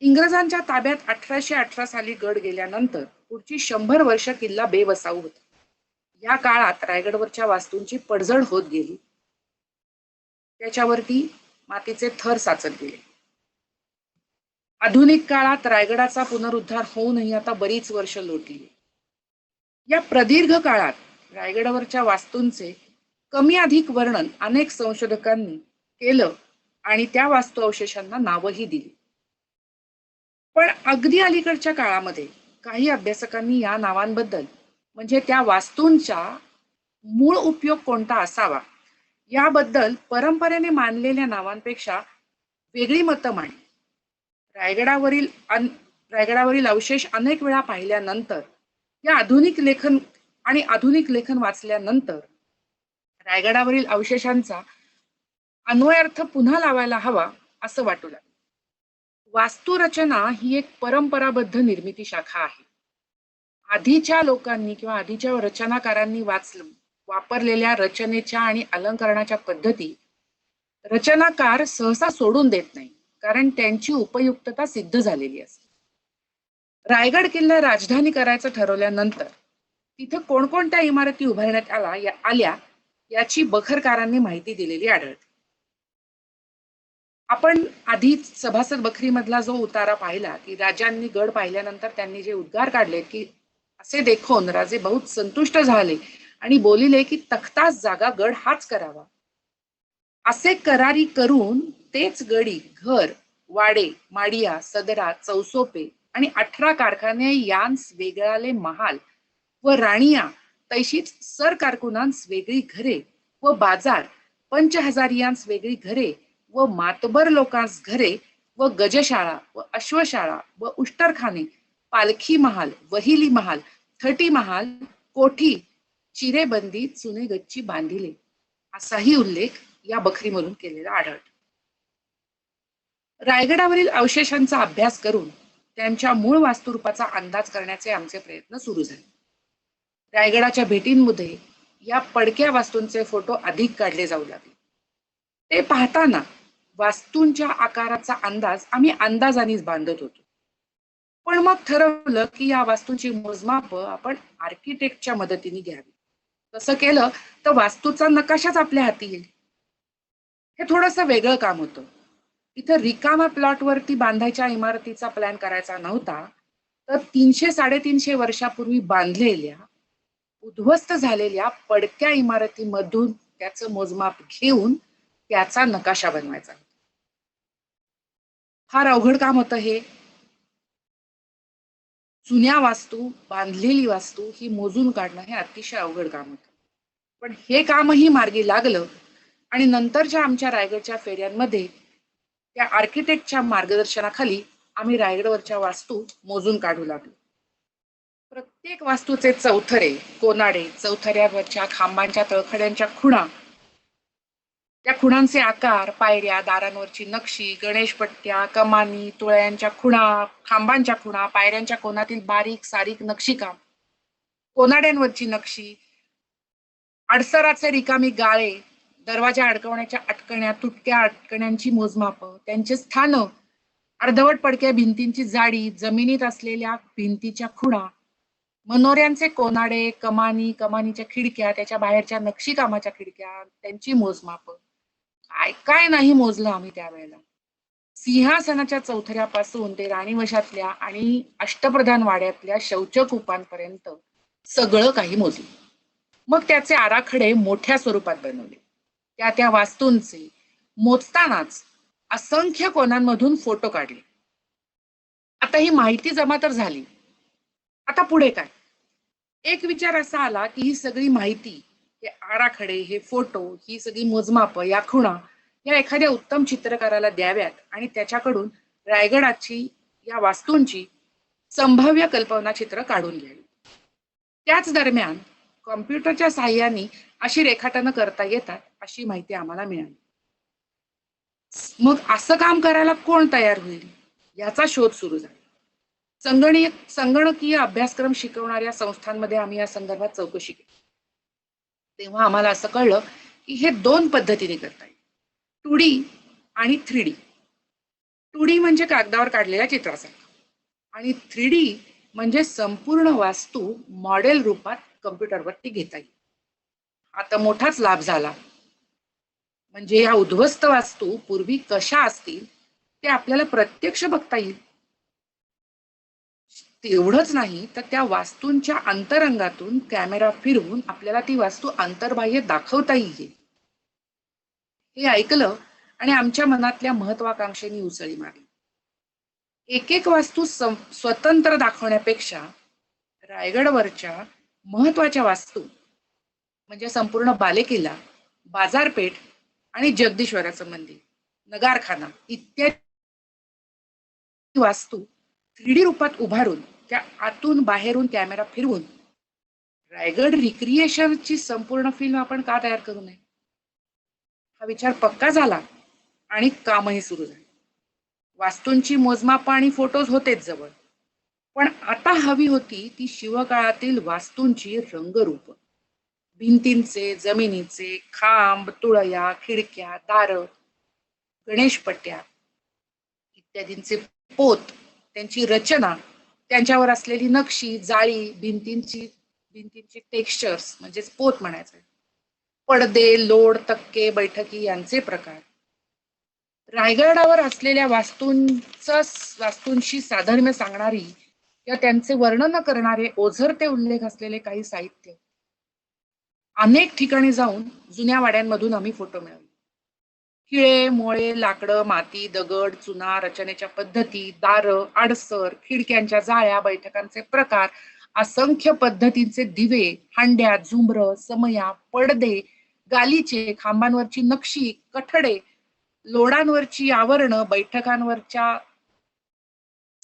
इंग्रजांच्या ताब्यात 1818 साली गड गेल्यानंतर पुढची 100 वर्ष किल्ला बेवसाऊ होता. या काळात रायगडवरच्या वास्तूंची पडझड होत गेली. त्याच्यावरती मातीचे थर साचत गेले. आधुनिक काळात रायगडाचा पुनरुद्धार होऊनही आता बरीच वर्ष लोटली. या प्रदीर्घ काळात रायगडावरच्या वास्तूंचे कमी अधिक वर्णन अनेक संशोधकांनी केलं आणि त्या वास्तू अवशेषांना नावही दिली. पण अगदी अलीकडच्या काळामध्ये काही अभ्यासकांनी या नावांबद्दल म्हणजे त्या वास्तूंचा मूळ उपयोग कोणता असावा याबद्दल परंपरेने मानलेल्या नावांपेक्षा वेगळी मतं मांडली. रायगडावरील अवशेष अनेक वेळा पाहिल्यानंतर या आधुनिक लेखन वाचल्यानंतर रायगडावरील अवशेषांचा अन्वयार्थ पुन्हा लावायला हवा असं वाटू लागलं. वास्तुरचना ही एक परंपराबद्ध निर्मिती शाखा आहे. आधीच्या लोकांनी किंवा आधीच्या रचनाकारांनी वापरलेल्या रचनेच्या आणि अलंकरणाच्या पद्धती रचनाकार सहसा सोडून देत नाही, कारण त्यांची उपयुक्तता सिद्ध झालेली असते. रायगड किल्ला राजधानी करायचं ठरवल्यानंतर तिथे कोणकोणत्या इमारती उभारण्यात आल्या याची बखरकारांनी माहिती दिलेली आढळते. आपण आधी सभासद बखरी मधला जो उतारा पाहिला की राजांनी गड पाहिल्यानंतर त्यांनी जे उद्गार काढले की असे देखून राजे बहुत संतुष्ट झाले आणि बोलिले की तख्तास जागा गड हाच करावा. असे करारी करून तेच गडी घर, वाडे, माडिया, सदरा, चौसोपे आणि 18 कारखाने यांस वेगळाले महाल व राणिया तैशीच सर कारकुनांस वेगळी घरे व बाजार, 5000 यांस वेगळी घरे व मातबर लोकांस घरे व गजशाळा व अश्वशाळा व उष्टरखाने, पालखी महाल, वहिली महाल, थटी महाल, कोठी, चिरेबंदी, चुने गच्ची बांधिले असाही उल्लेख या बखरीमधून केलेला आढळतो. रायगडावरील अवशेषांचा अभ्यास करून त्यांच्या मूळ वास्तुरूपाचा अंदाज करण्याचे आमचे प्रयत्न सुरू झाले. रायगडाच्या भेटींमध्ये या पडक्या वास्तूंचे फोटो अधिक काढले जाऊ लागले. ते पाहताना वास्तूंच्या आकाराचा अंदाज आम्ही अंदाजानेच बांधत होतो. पण मग ठरवलं की या वास्तूंची मोजमाप आपण आर्किटेक्टच्या मदतीने घ्यावी. तसं केलं तर वास्तूचा नकाशाच आपल्या हाती येईल. हे थोडंसं वेगळं काम होतं. इथं रिकामा प्लॉटवरती बांधायच्या इमारतीचा प्लॅन करायचा नव्हता, तर 300-350 वर्षापूर्वी बांधलेल्या उद्ध्वस्त झालेल्या पडक्या इमारतीमधून त्याचं मोजमाप घेऊन त्याचा नकाशा बनवायचा. फार अवघड काम होतं हे. जुन्या वास्तू, बांधलेली वास्तू ही मोजून काढणं हे अतिशय अवघड काम होतं. पण हे कामही मार्गी लागलं आणि नंतरच्या आमच्या रायगडच्या फेऱ्यांमध्ये त्या आर्किटेक्टच्या मार्गदर्शनाखाली आम्ही रायगडवरच्या वास्तू मोजून काढू लागलो. प्रत्येक वास्तूचे चौथरे, कोनाडे, चौथऱ्यावरच्या खांबांच्या तळखड्यांच्या खुणा, त्या खुणांचे आकार, पायऱ्या, दारांवरची नक्षी, गणेशपट्ट्या, कमानी, तुळयांच्या खुणा, खांबांच्या खुणा, पायऱ्यांच्या कोनातील बारीक सारीक नक्षीकाम, कोनाड्यांवरची नक्षी, अडसराचे रिकामी गाळे, दरवाजा अडकवण्याच्या अटकण्या, तुटक्या अटकण्यांची मोजमाप, त्यांचे स्थान, अर्धवट पडक्या भिंतींची जाडी, जमिनीत असलेल्या भिंतीच्या खुणा, मनोऱ्यांचे कोनाडे, कमानी, कमानीच्या खिडक्या, त्याच्या बाहेरच्या नक्षीकामाच्या खिडक्या, त्यांची मोजमाप, काय काय नाही मोजलं आम्ही त्यावेळेला. सिंहासनाच्या चौथऱ्यापासून ते राणीवशातल्या आणि अष्टप्रधान वाड्यातल्या शौचकूपांपर्यंत सगळं काही मोजलं. मग त्याचे आराखडे मोठ्या स्वरूपात बनवले. त्या वास्तूंचे मोजतानाच असंख्य कोनांमधून फोटो काढले. आता ही माहिती जमा तर झाली. आता पुढे काय? एक विचार असा आला की ही सगळी माहिती, हे आराखडे, हे फोटो, ही सगळी मोजमाप, या खुणा या एखाद्या उत्तम चित्रकाराला द्याव्यात आणि त्याच्याकडून रायगडाची, या वास्तूंची संभाव्य कल्पनाचित्र काढून घ्यावी. त्याच दरम्यान कॉम्प्युटरच्या साहाय्याने अशी रेखाटनं करता येतात अशी माहिती आम्हाला मिळाली. मग असं काम करायला कोण तयार होईल याचा शोध सुरू झाला. संगणकीय अभ्यासक्रम शिकवणाऱ्या संस्थांमध्ये आम्ही या संदर्भात चौकशी केली. तेव्हा आम्हाला असं कळलं की हे 2 पद्धतीने करता येईल, 2D आणि 3D. 2D म्हणजे कागदावर काढलेल्या चित्रासारखा आणि 3D म्हणजे संपूर्ण वास्तू मॉडेल रूपात कम्प्युटरवरती घेता येईल. आता मोठाच लाभ झाला. म्हणजे या उद्ध्वस्त वास्तू पूर्वी कशा असतील ते आपल्याला प्रत्यक्ष बघता येईल. तेवढंच नाही तर त्या वास्तूंच्या अंतरंगातून कॅमेरा फिरवून आपल्याला ती वास्तू अंतर्बाह्य दाखवताही येईल. हे ऐकलं आणि आमच्या मनातल्या महत्वाकांक्षेनी उसळी मारली. एक एक वास्तू स्वतंत्र दाखवण्यापेक्षा रायगडवरच्या महत्वाच्या वास्तू म्हणजे संपूर्ण बालेकिल्ला, बाजारपेठ आणि जगदीश्वराचं मंदिर, नगारखाना इत्यादी वास्तू 3D रूपात उभारून त्या आतून बाहेरून कॅमेरा फिरवून रायगड रिक्रिएशनची संपूर्ण फिल्म आपण का तयार करू नये, हा विचार पक्का झाला आणि कामही सुरू झाले. वास्तूंची मोजमाप आणि फोटोज होतेच जवळ, पण आता हवी होती ती शिवकाळातील वास्तूंची रंगरूप. भिंतींचे, जमिनीचे, खांब, तुळया, खिडक्या, दारं, गणेशपट्ट्या इत्यादींचे पोत, त्यांची रचना, त्यांच्यावर असलेली नक्षी, जाळी, भिंतींची टेक्स्चर्स म्हणजेच पोत म्हणायचं, पडदे, लोड, तक्के, बैठकी यांचे प्रकार, रायगडावर असलेल्या वास्तूंशी साधर्म्य सांगणारी या त्यांचे वर्णन करणारे ओझरते उल्लेख असलेले काही साहित्य. अनेक ठिकाणी जाऊन जुन्या वाड्यांमधून आम्ही फोटो मिळवले. खिळे, मोळे, लाकडं, माती, दगड, चुना, रचनेच्या पद्धती, दारं, आडसर, खिडक्यांच्या जाळ्या, बैठकांचे प्रकार, असंख्य पद्धतींचे दिवे, हांड्या, झुंबर, समया, पडदे, गालीचे, खांबांवरची नक्षी, कठडे, लोडांवरची आवरणं, बैठकांवरच्या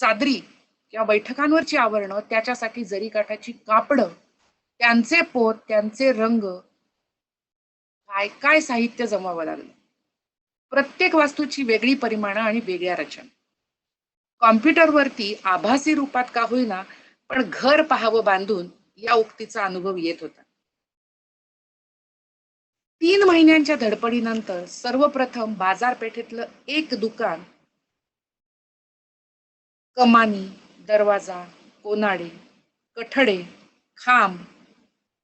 चादरी किंवा बैठकांवरची आवरणं, त्याच्यासाठी जरीकाठाची कापडं, त्यांचे पोत, त्यांचे रंग, काय काय साहित्य जमावं लागलं. प्रत्येक वास्तूची वेगळी परिमाणं आणि वेगळ्या रचना. कॉम्प्युटरवरती आभासी रूपात का होईना पण घर पाहावं बांधून या उक्तीचा अनुभव येत होता. 3 महिन्यांच्या धडपडीनंतर सर्वप्रथम बाजारपेठेतलं एक दुकान कमानी, दरवाजा, कोनाडे, कठडे, खांब,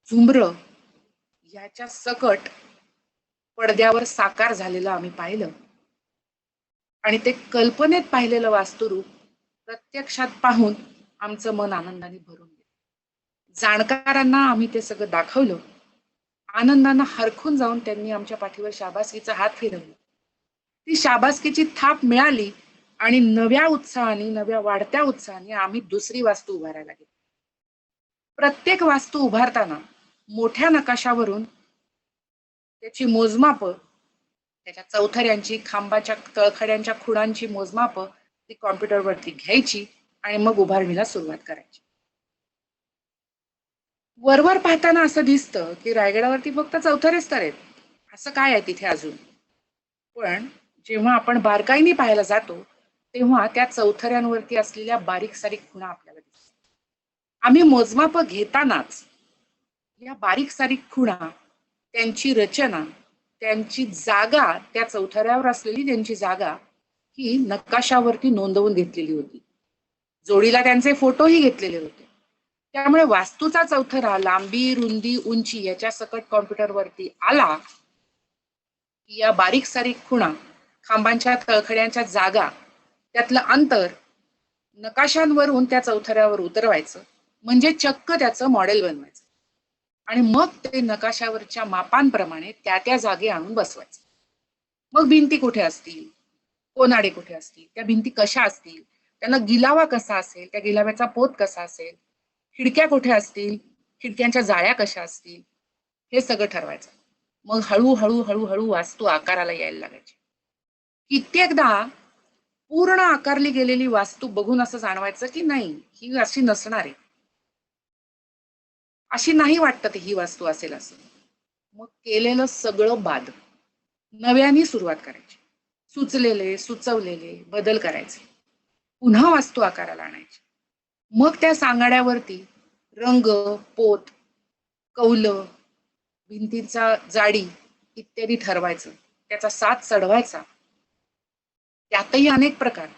झुंबर याच्या सकट पडद्यावर साकार झालेलं आम्ही पाहिलं आणि ते कल्पनेत पाहिलेलं वास्तुरूप प्रत्यक्षात पाहून आमचं मन आनंदाने भरून गेलं. जाणकारांना आम्ही ते सगळं दाखवलं. आनंदानं हरखून जाऊन त्यांनी आमच्या पाठीवर शाबासकीचा हात फिरवला. ती शाबासकीची थाप मिळाली आणि नव्या वाढत्या उत्साहाने आम्ही दुसरी वास्तू उभारायला गेलो. प्रत्येक वास्तू उभारताना मोठ्या नकाशावरून त्याची मोजमाप, त्याच्या चौथऱ्यांची, खांबाच्या तळखड्यांच्या खुणांची मोजमाप ती कॉम्प्युटरवरती घ्यायची आणि मग उभारणीला सुरुवात करायची. वरवर पाहताना असं दिसतं की रायगडावरती फक्त चौथरेच तर आहेत, असं काय आहे तिथे अजून. पण जेव्हा आपण बारकाईने पाहायला जातो तेव्हा त्या चौथऱ्यांवरती असलेल्या बारीक सारीक खुणा आपल्याला दिसतात. आम्ही मोजमाप घेतानाच या बारीक सारीक खुणा, त्यांची रचना, त्यांची जागा, त्या चौथऱ्यावर असलेली त्यांची जागा ही नकाशावरती नोंदवून घेतलेली होती. जोडीला त्यांचे फोटोही घेतलेले होते. त्यामुळे वास्तूचा चौथरा लांबी, रुंदी, उंची याच्या सकट कॉम्प्युटरवरती आला की या बारीक सारीक खुणा, खांबांच्या तळखड्यांच्या जागा, त्यातलं अंतर नकाशांवरून त्या चौथऱ्यावर उतरवायचं, म्हणजे चक्क त्याचं मॉडेल बनवायचं आणि मग ते नकाशावरच्या मापांप्रमाणे त्या त्या जागी आणून बसवायचं. मग भिंती कुठे असतील, कोनाडे कुठे असतील, त्या भिंती कशा असतील, त्यांना गिलावा कसा असेल, त्या गिलाव्याचा पोत कसा असेल, खिडक्या कुठे असतील, खिडक्यांच्या जाळ्या कशा असतील, हे सगळं ठरवायचं. मग हळूहळू हळूहळू वास्तू आकाराला यायला लागायची. कित्येकदा पूर्ण आकारली गेलेली वास्तू बघून असं जाणवायचं की नाही, ही अशी नसणार आहे, अशी नाही वाटत ही वास्तू असेल असं. मग केलेलं सगळं बाद, नव्याने सुरुवात करायची. सुचवलेले बदल करायचे, पुन्हा वास्तू आकाराला आणायची. मग त्या सांगाड्यावरती रंग, पोत, कौलं, भिंतींचा जाडी इत्यादी ठरवायचं, त्याचा साथ चढवायचा. त्यातही अनेक प्रकार,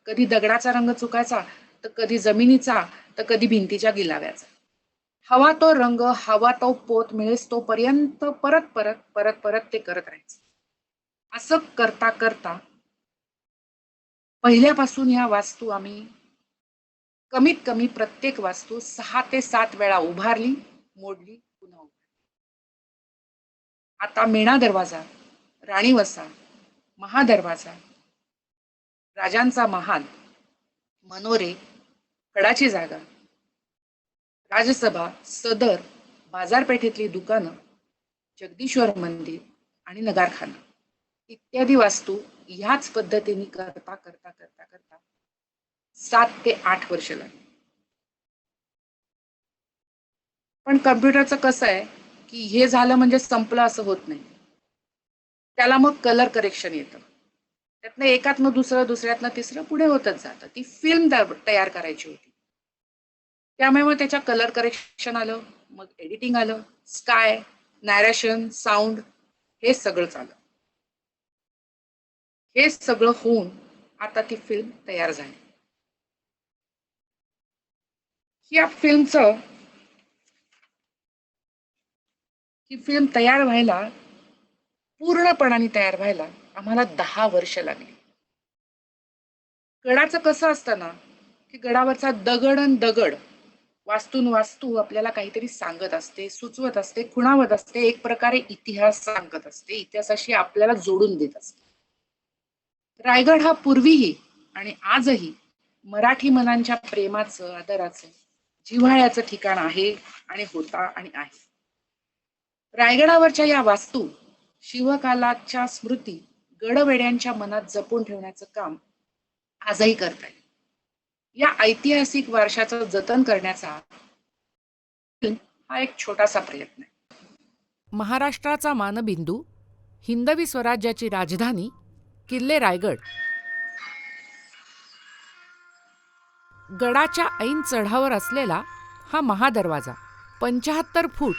कधी दगडाचा रंग चुकायचा, तर कधी जमिनीचा, तर कधी भिंतीच्या गिलाव्याचा. हवा तो रंग, हवा तो पोत मिळेस तोपर्यंत परत परत परत परत ते करत राहायचं. असं करता करता पहिल्यापासून या वास्तू आम्ही कमीत कमी प्रत्येक वास्तू 6 ते 7 वेळा उभारली, मोडली, पुन्हा उभारली. आता मेणा दरवाजा, राणी वसा, महादरवाजा, राजांचा महाल, मनोरे, कडाची जागा, राजसभा, सदर, बाजारपेठेतली दुकानं, जगदीश्वर मंदिर आणि नगारखाना इत्यादी वास्तू ह्याच पद्धतीने करता करता करता करता 7 ते 8 वर्ष लागली. पण कम्प्युटरचं कसं आहे की हे झालं म्हणजे संपलं असं होत नाही. त्याला मग कलर करेक्शन येतं. त्यातनं एकातनं दुसरं, दुसऱ्यातनं तिसरं पुढे होतच जातं. ती फिल्म तयार करायची होती. त्यामुळे मग त्याच्या कलर करेक्शन आलं, मग एडिटिंग आलं, स्काय, नॅरेशन, साऊंड हे सगळं आलं. हे सगळं होऊन आता ती फिल्म तयार झाली. ही फिल्म तयार व्हायला, पूर्णपणाने तयार व्हायला आम्हाला 10 वर्ष लागली. गडाचं कसं असतं ना की गडावरचा दगड आणि दगड, वास्तून वास्तू आपल्याला काहीतरी सांगत असते, सुचवत असते, खुणावत असते, एक प्रकारे इतिहास सांगत असते, इतिहासाशी आपल्याला जोडून देत असते. रायगड हा पूर्वीही आणि आजही मराठी मनांच्या प्रेमाचं, आदराचं, जिव्हाळ्याचं ठिकाण आहे आणि होता आणि आहे. रायगडावरच्या या वास्तू शिवकालाच्या स्मृती गडवेड्यांच्या मनात जपून ठेवण्याचं काम आजही करतायत. या ऐतिहासिक वारशाचं जतन करण्याचा हा एक छोटासा प्रयत्न आहे. महाराष्ट्राचा मानबिंदू, हिंदवी स्वराज्याची राजधानी, किल्ले रायगड. गडाच्या ऐन चढावर असलेला हा महादरवाजा 75 फूट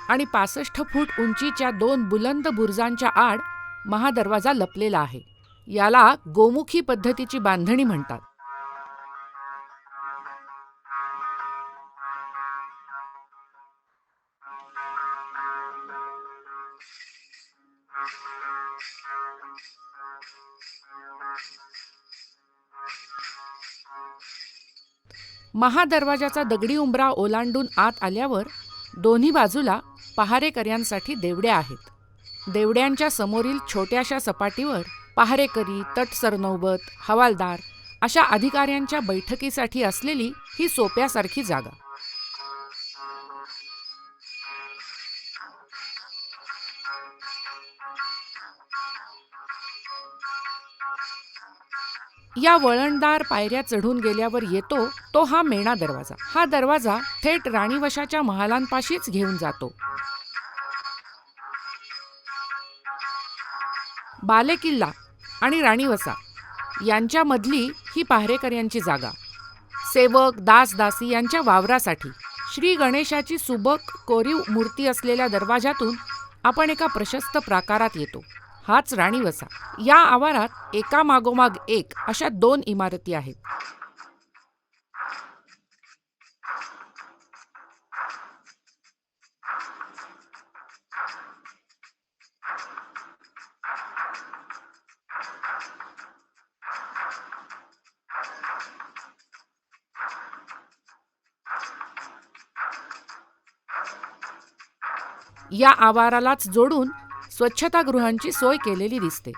आणि 65 फूट उंचीच्या 2 बुलंद बुरुजांच्या आड महादरवाजा लपलेला आहे. याला गोमुखी पद्धतीची बांधणी म्हणतात. महादरवाजाचा दगडी उंबरा ओलांडून आत आल्यावर दोन्ही बाजूला पहारेकऱ्यांसाठी देवड्या आहेत. देवड्यांच्या समोरील छोट्याशा सपाटीवर पहारेकरी, तटसरनौबत, हवालदार अशा अधिकाऱ्यांच्या बैठकीसाठी असलेली ही सोप्यासारखी जागा. या वळणदार पायऱ्या चढून गेल्यावर येतो तो हा मेणा दरवाजा. हा दरवाजा थेट राणीवशाच्या महालांपाशीच घेऊन जातो. बालेकिल्ला आणि राणीवसा यांच्यामधली ही पहारेकऱ्यांची जागा. सेवक, दास-दासी यांच्या वावरासाठी श्री गणेशाची सुबक कोरीव मूर्ती असलेल्या दरवाजातून आपण एका प्रशस्त प्राकारात येतो. हाच राणीवसा. या आवारात एका मागोमाग एक अशा 2 इमारती आहेत. या आवारालाच जोडून स्वच्छतागृहांची सोय केलेली दिसते.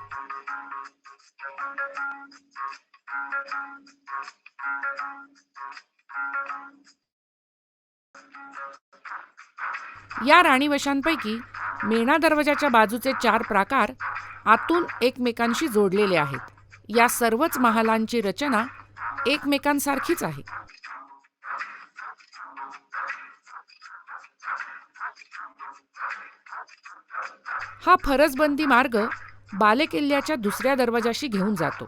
या राणीवशांपैकी मेणा दरवाजाच्या बाजूचे 4 प्राकार आतून एकमेकांशी जोडलेले आहेत. या सर्वच महालांची रचना एकमेकांसारखीच आहे. हा फरसबंदी मार्ग बालेकिल्ल्याच्या दुसऱ्या दरवाजाशी घेऊन जातो.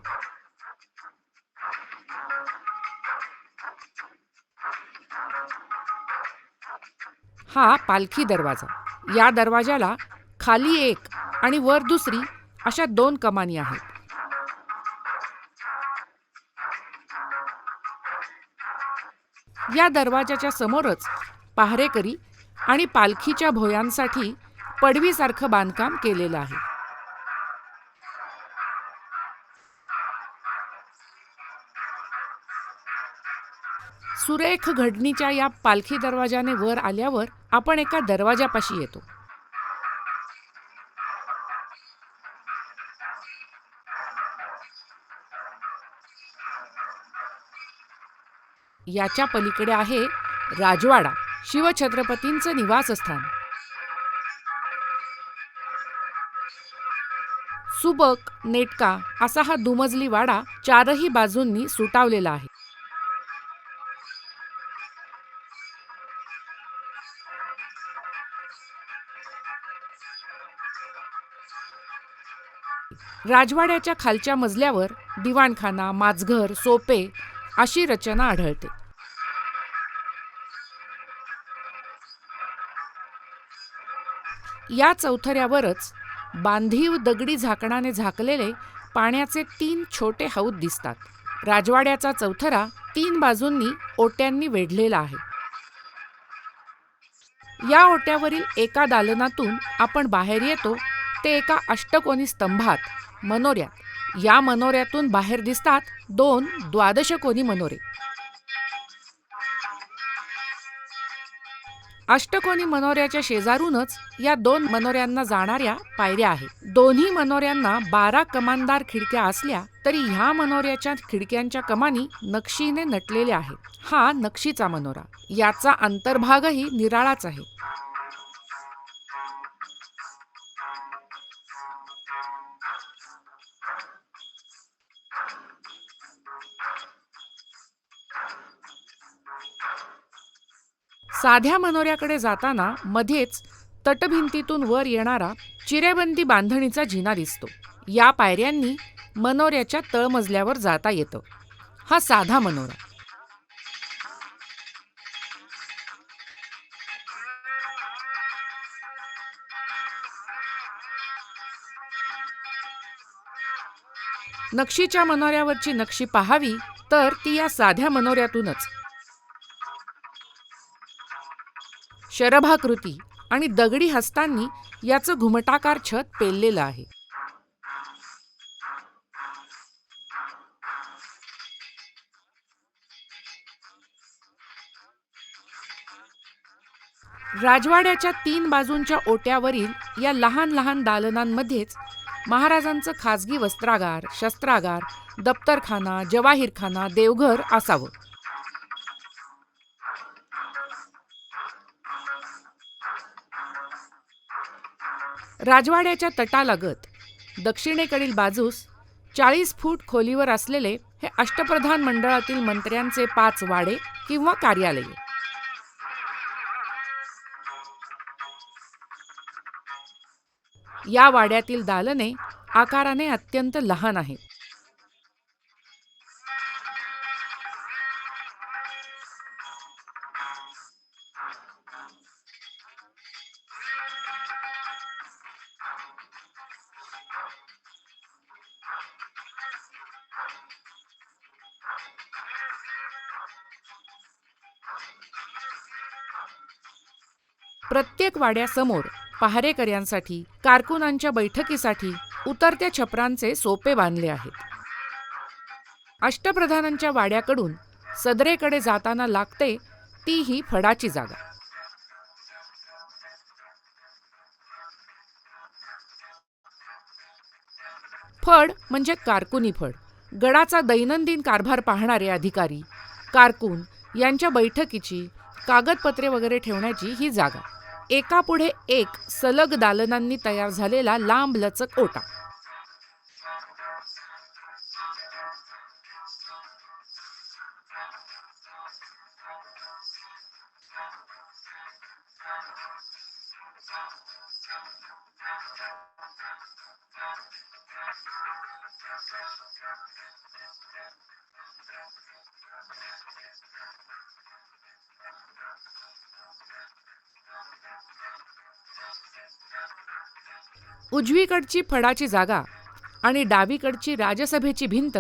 हा पालखी दरवाजा. या दरवाजाला खाली एक आणि वर दुसरी अशा 2 कमानी आहेत. या दरवाजाच्या समोरच पहारेकरी आणि पालखीच्या भोयांसाठी पडवीसारखं बांधकाम केलेलं आहे. सुरेख घडणीच्या या पालखी दरवाजाने वर आल्यावर आपण एका दरवाजापाशी येतो. याच्या पलीकडे आहे राजवाडा, शिवछत्रपतींचं निवासस्थान. सुबक, नेटका असा हा दुमजली वाडा चारही बाजूंनी सुटावलेला आहे. राजवाड्याच्या खालच्या मजल्यावर दिवाणखाना, माजघर, सोपे अशी रचना आढळते. या चौथऱ्यावरच बांधीव दगडी झाकणाने झाकलेले पाण्याचे 3 छोटे हौद दिसतात. राजवाड्याचा चौथरा 3 बाजूंनी ओट्यांनी वेढलेला आहे. या ओट्यावरील एका दालनातून आपण बाहेर येतो ते एका अष्टकोनी स्तंभात, मनोऱ्यात. या मनोऱ्यातून बाहेर दिसतात 2 द्वादशकोनी मनोरे. अष्टकोनी मनोऱ्याच्या शेजारूनच या 2 मनोऱ्यांना जाणाऱ्या पायऱ्या आहेत. दोन्ही मनोऱ्यांना 12 कमानदार खिडक्या असल्या तरी ह्या मनोऱ्याच्या खिडक्यांच्या कमानी नक्षीने नटलेल्या आहेत. हा नक्षीचा मनोरा. याचा अंतर्भागही निराळाच आहे. साध्या मनोऱ्याकडे जाताना मध्येच तटभिंतीतून वर येणारा चिरेबंदी बांधणीचा जिना दिसतो. या पायऱ्यांनी मनोऱ्याच्या तळमजल्यावर जाता येतं. हा साधा मनोरा. नक्षीच्या मनोऱ्यावरची नक्षी पाहावी तर ती या साध्या मनोऱ्यातूनच. शरभाकृती आणि दगडी हस्तांनी याचं घुमटाकार छत पेललेलं आहे. राजवाड्याच्या 3 बाजूंच्या ओट्यावरील या लहान लहान दालनांमध्येच महाराजांचं खाजगी वस्त्रागार, शस्त्रागार, दप्तरखाना, जवाहीरखाना, देवघर असावं. राजवाड्याच्या तटालगत दक्षिणेकडील बाजूस 40 फूट खोलीवर असलेले हे अष्टप्रधान मंडळातील मंत्र्यांचे 5 वाडे किंवा कार्यालये. या वाड्यातील दालने आकाराने अत्यंत लहान आहेत. प्रत्येक वाड्यासमोर पहारेकऱ्यांसाठी, कारकुनांच्या बैठकीसाठी उतरत्या छपरांचे सोपे बांधले आहेत. अष्टप्रधानांच्या वाड्याकडून सदरेकडे जाताना लागते ती ही फडाची जागा. फड म्हणजे कारकुनी फड. गडाचा दैनंदिन कारभार पाहणारे अधिकारी, कारकून यांच्या बैठकीची, कागदपत्रे वगैरे ठेवण्याची ही जागा. एकापुढे एक सलग दालनांनी तयार झालेला लांबलचक ओटा. उजवीकडची फडाची जागा आणि डावीकडची राजसभेची भिंत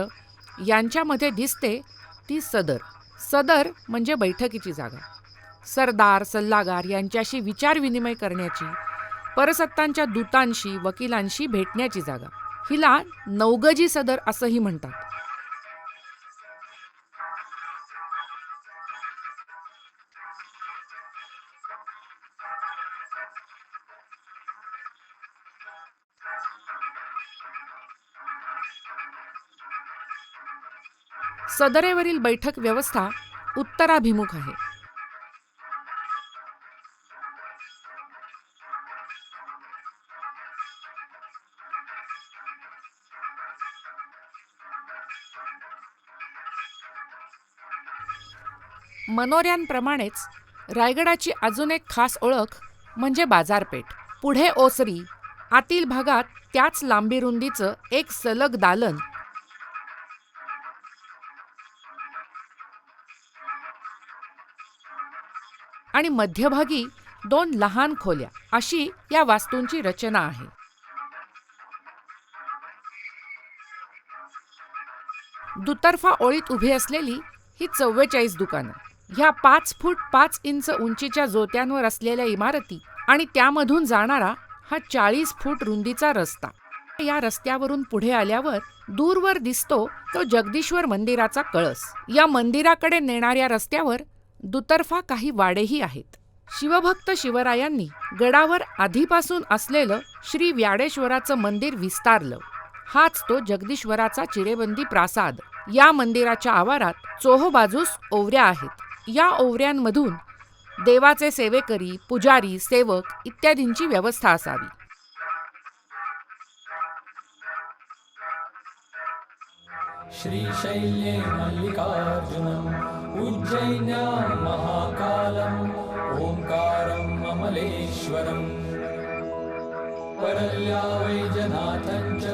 यांच्यामध्ये दिसते ती सदर. सदर म्हणजे बैठकीची जागा. सरदार, सल्लागार यांच्याशी विचारविनिमय करण्याची, परसत्तांच्या दूतांशी, वकिलांशी भेटण्याची जागा. हिला नौगजी सदर असंही म्हणतात. सदरेवरील बैठक व्यवस्था उत्तराभिमुख आहे. मनोऱ्यांप्रमाणेच रायगडाची अजून एक खास ओळख म्हणजे बाजारपेठ. पुढे ओसरी, आतील भागात त्याच लांबी रुंदीचं एक सलग दालन आणि मध्यभागी 2 लहान खोल्या अशी या वास्तूंची रचना आहे. दुतर्फा ओळीत उभी असलेली ही 44 दुकानं, ह्या 5 फूट 5 इंच उंचीच्या जोत्यांवर असलेल्या इमारती आणि त्यामधून जाणारा हा 40 फूट रुंदीचा रस्ता. या रस्त्यावरून पुढे आल्यावर दूरवर दिसतो तो जगदीश्वर मंदिराचा कळस. या मंदिराकडे नेणाऱ्या रस्त्यावर दुतर्फा काही वाडेही आहेत. शिवभक्त शिवरायांनी गडावर आधीपासून असलेलं श्री व्याडेश्वराचं मंदिर विस्तारलं. हाच तो जगदीश्वराचा चिरेबंदी प्रासाद. या मंदिराच्या आवारात चोहोबाजूस ओवऱ्या आहेत. या ओवऱ्यांमधून देवाचे सेवेकरी, पुजारी, सेवक इत्यादींची व्यवस्था असावी. श्रीशैल्ये मल्लिकार्जुनम् उज्जैन्यां महाकालम् ओंकारम् अमलेश्वरम् परल्या वैजनाथं च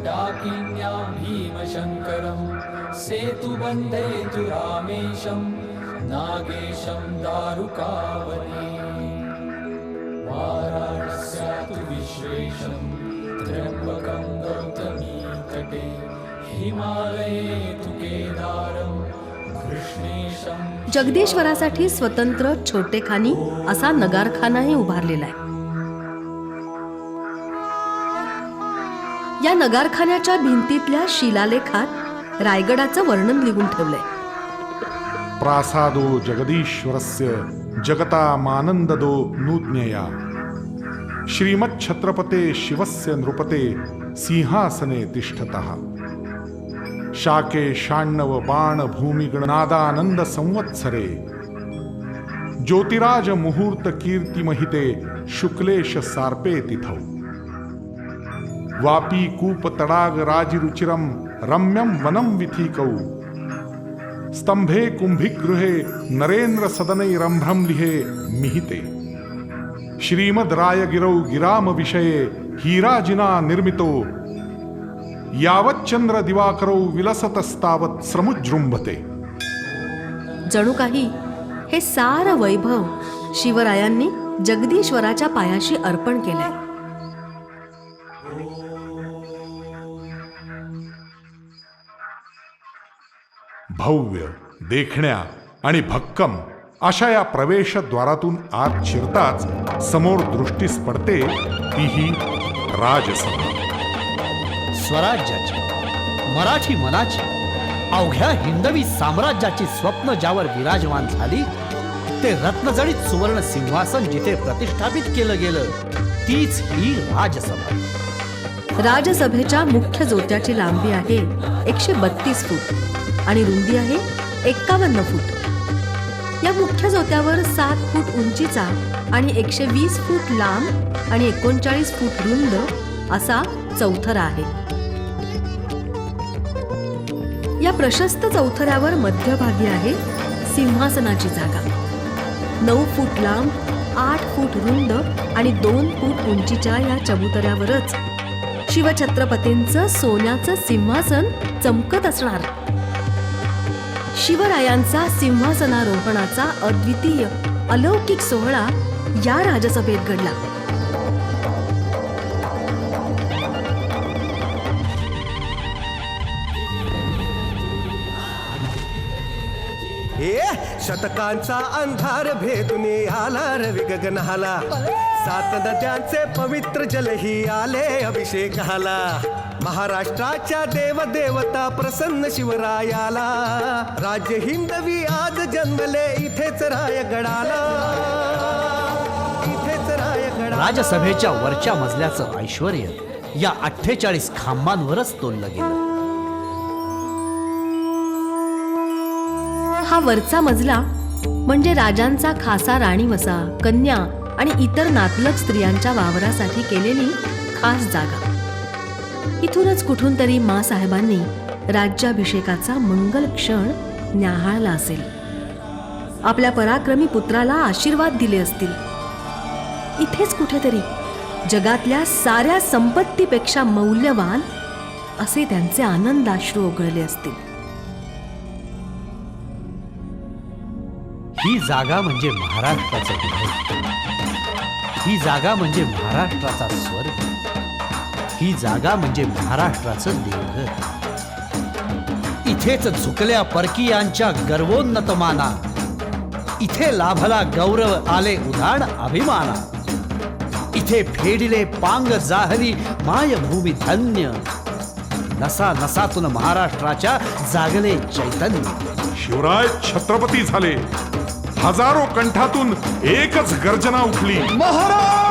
डाकिन्यां भीमशङ्करम् सेतुबन्धे तु रामेशं नागेशं दारुकावने वाराणस्यां तु विश्वेशं त्र्यम्बकं गौतमी तटे हिमालये तु केदारं कृष्णेशं. जगदीश्वरासाठी स्वतंत्र छोटेखानी असा नगारखानाही उभारलेला आहे. या नगारखान्याच्या भिंतीतल्या शिलालेखात रायगडाचं वर्णन लिहून ठेवलंय. प्रासादो जगदीश्वरस्य जगतामानंददो नूज्ञया श्रीमच्छत्रपते शिवस्य नृपते सिंहासने तिष्ठतः शाके षाण्णव बाण भूमिगणनादानंद संवत्सरे ज्योतिराज मुहूर्त कीर्तिमहिते शुक्लेश सार्पे तिथौ वापी कूप तडाग राजिरुचिरम रम्यम वनम विथीकौ स्तंभे कुंभिगृहे नरेंद्र सदनै रंभ्रमलिहे मिहिते श्रीमद रायगिरौ गिराम विषये हीराजिना निर्मितो यावत चंद्र दिवाकरौ विलसतस्तावत समुजृंभते. जणू काही हे सारं वैभव शिवरायांनी जगदीश्वराच्या पायाशी अर्पण केलंय. भव्य, देखण्या आणि भक्कम अशा या प्रवेशद्वारातून आत शिरताच समोर दृष्टीस पडते तीही राजसभा. स्वराज्याची, मराठी मनाची, अवघ्या हिंदवी साम्राज्याची स्वप्न ज्यावर विराजमान झाली ते रत्नजडित सुवर्ण सिंहासन जिथे प्रतिष्ठापित केलं गेलं तीच ही राजसभा. राजसभेच्या मुख्य जोत्याची लांबी आहे 132 फूट आणि रुंदी आहे 51 फूट. या मुख्य जोत्यावर 7 फूट उंचीचा आणि 120 फूट लांब आणि 39 फूट रुंद असा चौथरा आहे. या प्रशस्त चौथऱ्यावर मध्यभागी आहे सिंहासनाची जागा. 9 फूट लांब, 8 फूट रुंद आणि 2 फूट उंचीच्या या चबुतऱ्यावरच शिवछत्रपतींचं सोन्याचं सिंहासन चमकत असणार. शिवरायांचा सिंहासनारोहणाचा अद्वितीय अलौकिक सोहळा या राजसभेत घडला. शतकांचा अंधार भेदून आला रवी गगनाला 7 नद्यांचे पवित्र जलही आले अभिषेकाला. महाराष्ट्राच्या देवदेवता प्रसन्न शिवरायाला राज्य हिंदवी आज जन्मले इथेच रायगडाला. राजसभेच्या वरच्या मजल्याचं ऐश्वर्य या 48 खांबांवरच तोललं गेलं. हा वरचा मजला म्हणजे राजांचा खासा राणीवसा, कन्या आणि इतर नातलग स्त्रियांच्या वावरासाठी केलेली खास जागा. इथूनच कुठून तरी माँसाहेबांनी राज्याभिषेकाचा मंगल क्षण न्याहाळला असेल. आपल्या पराक्रमी पुत्राला आशीर्वाद दिले असतील. इथेच कुठेतरी जगातल्या साऱ्या संपत्तीपेक्षा मौल्यवान असे त्यांचे आनंदाश्रू ओघळले असतील. ही जागा म्हणजे महाराष्ट्राचं घर. ही जागा म्हणजे महाराष्ट्राचा स्वर्ग. ही जागा म्हणजे महाराष्ट्राचं देवघर. इथेच झुकल्या परकीयांच्या गर्वोन्नत माना. इथे लाभला गौरव आले उधाण अभिमाना. इथे फेडिले पांग जाहली मायभूमी धन्य. नसा नसातून महाराष्ट्राच्या जागले चैतन्य. शिवराय छत्रपती झाले. हजारो कंठातून एकच गर्जना उठली, महाराज